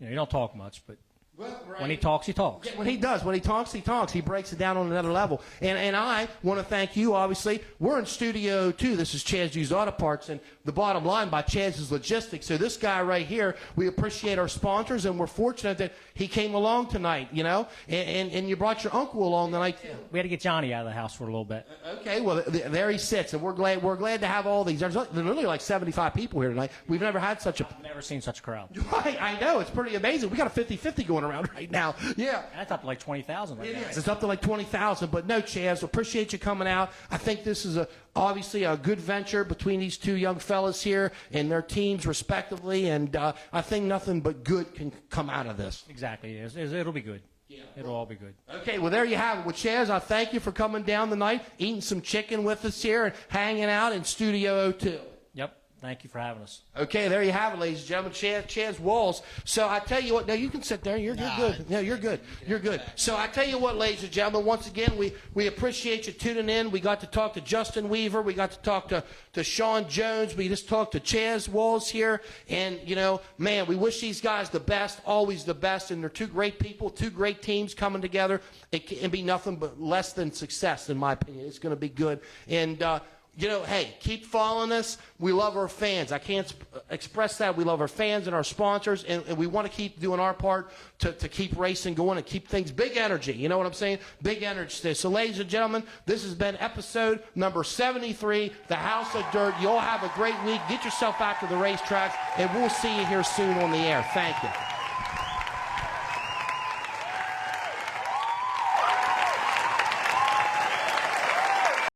You don't talk much, but When he talks, he talks. Yeah, when he does. When he talks, he talks. He breaks it down on another level. And I want to thank you, obviously. We're in Studio 2. This is Chaz Hughes Auto Parts, and the bottom line by Chaz's Logistics. So this guy right here, we appreciate our sponsors, and we're fortunate that he came along tonight, you know, and you brought your uncle along tonight, too. We had to get Johnny out of the house for a little bit. Okay, well, there he sits, and we're glad to have all these. There's literally like 75 people here tonight. We've never had such a... I've never seen such a crowd. Right, I know. It's pretty amazing. We got a 50-50 going around right now. Yeah. That's up to like 20,000. Right now. It's up to like 20,000, but no, Chaz, appreciate you coming out. I think this is obviously a good venture between these two young fellas here and their teams respectively, and I think nothing but good can come out of this. Exactly. It'll be good. Yeah. It'll all be good. Okay, well, there you have it. Well, Chaz, I thank you for coming down tonight, eating some chicken with us here, and hanging out in Studio 02. Yep. Thank you for having us. Okay, there you have it, ladies and gentlemen. Chaz Walls. So I tell you what, now you can sit there. You're good. No, you're good. You're good. So I tell you what, ladies and gentlemen, once again, we appreciate you tuning in. We got to talk to Justin Weaver. We got to talk to Shaun Jones. We just talked to Chaz Walls here. And, you know, man, we wish these guys the best, always the best. And they're two great people, two great teams coming together. It can be nothing but less than success, in my opinion. It's going to be good. And, you know, hey, keep following us. We love our fans. I can't express that. We love our fans and our sponsors, and we want to keep doing our part to keep racing going and keep things big energy. You know what I'm saying? Big energy. So, ladies and gentlemen, this has been episode number 73, The House of Dirt. You all have a great week. Get yourself out to the racetracks, and we'll see you here soon on the air. Thank you.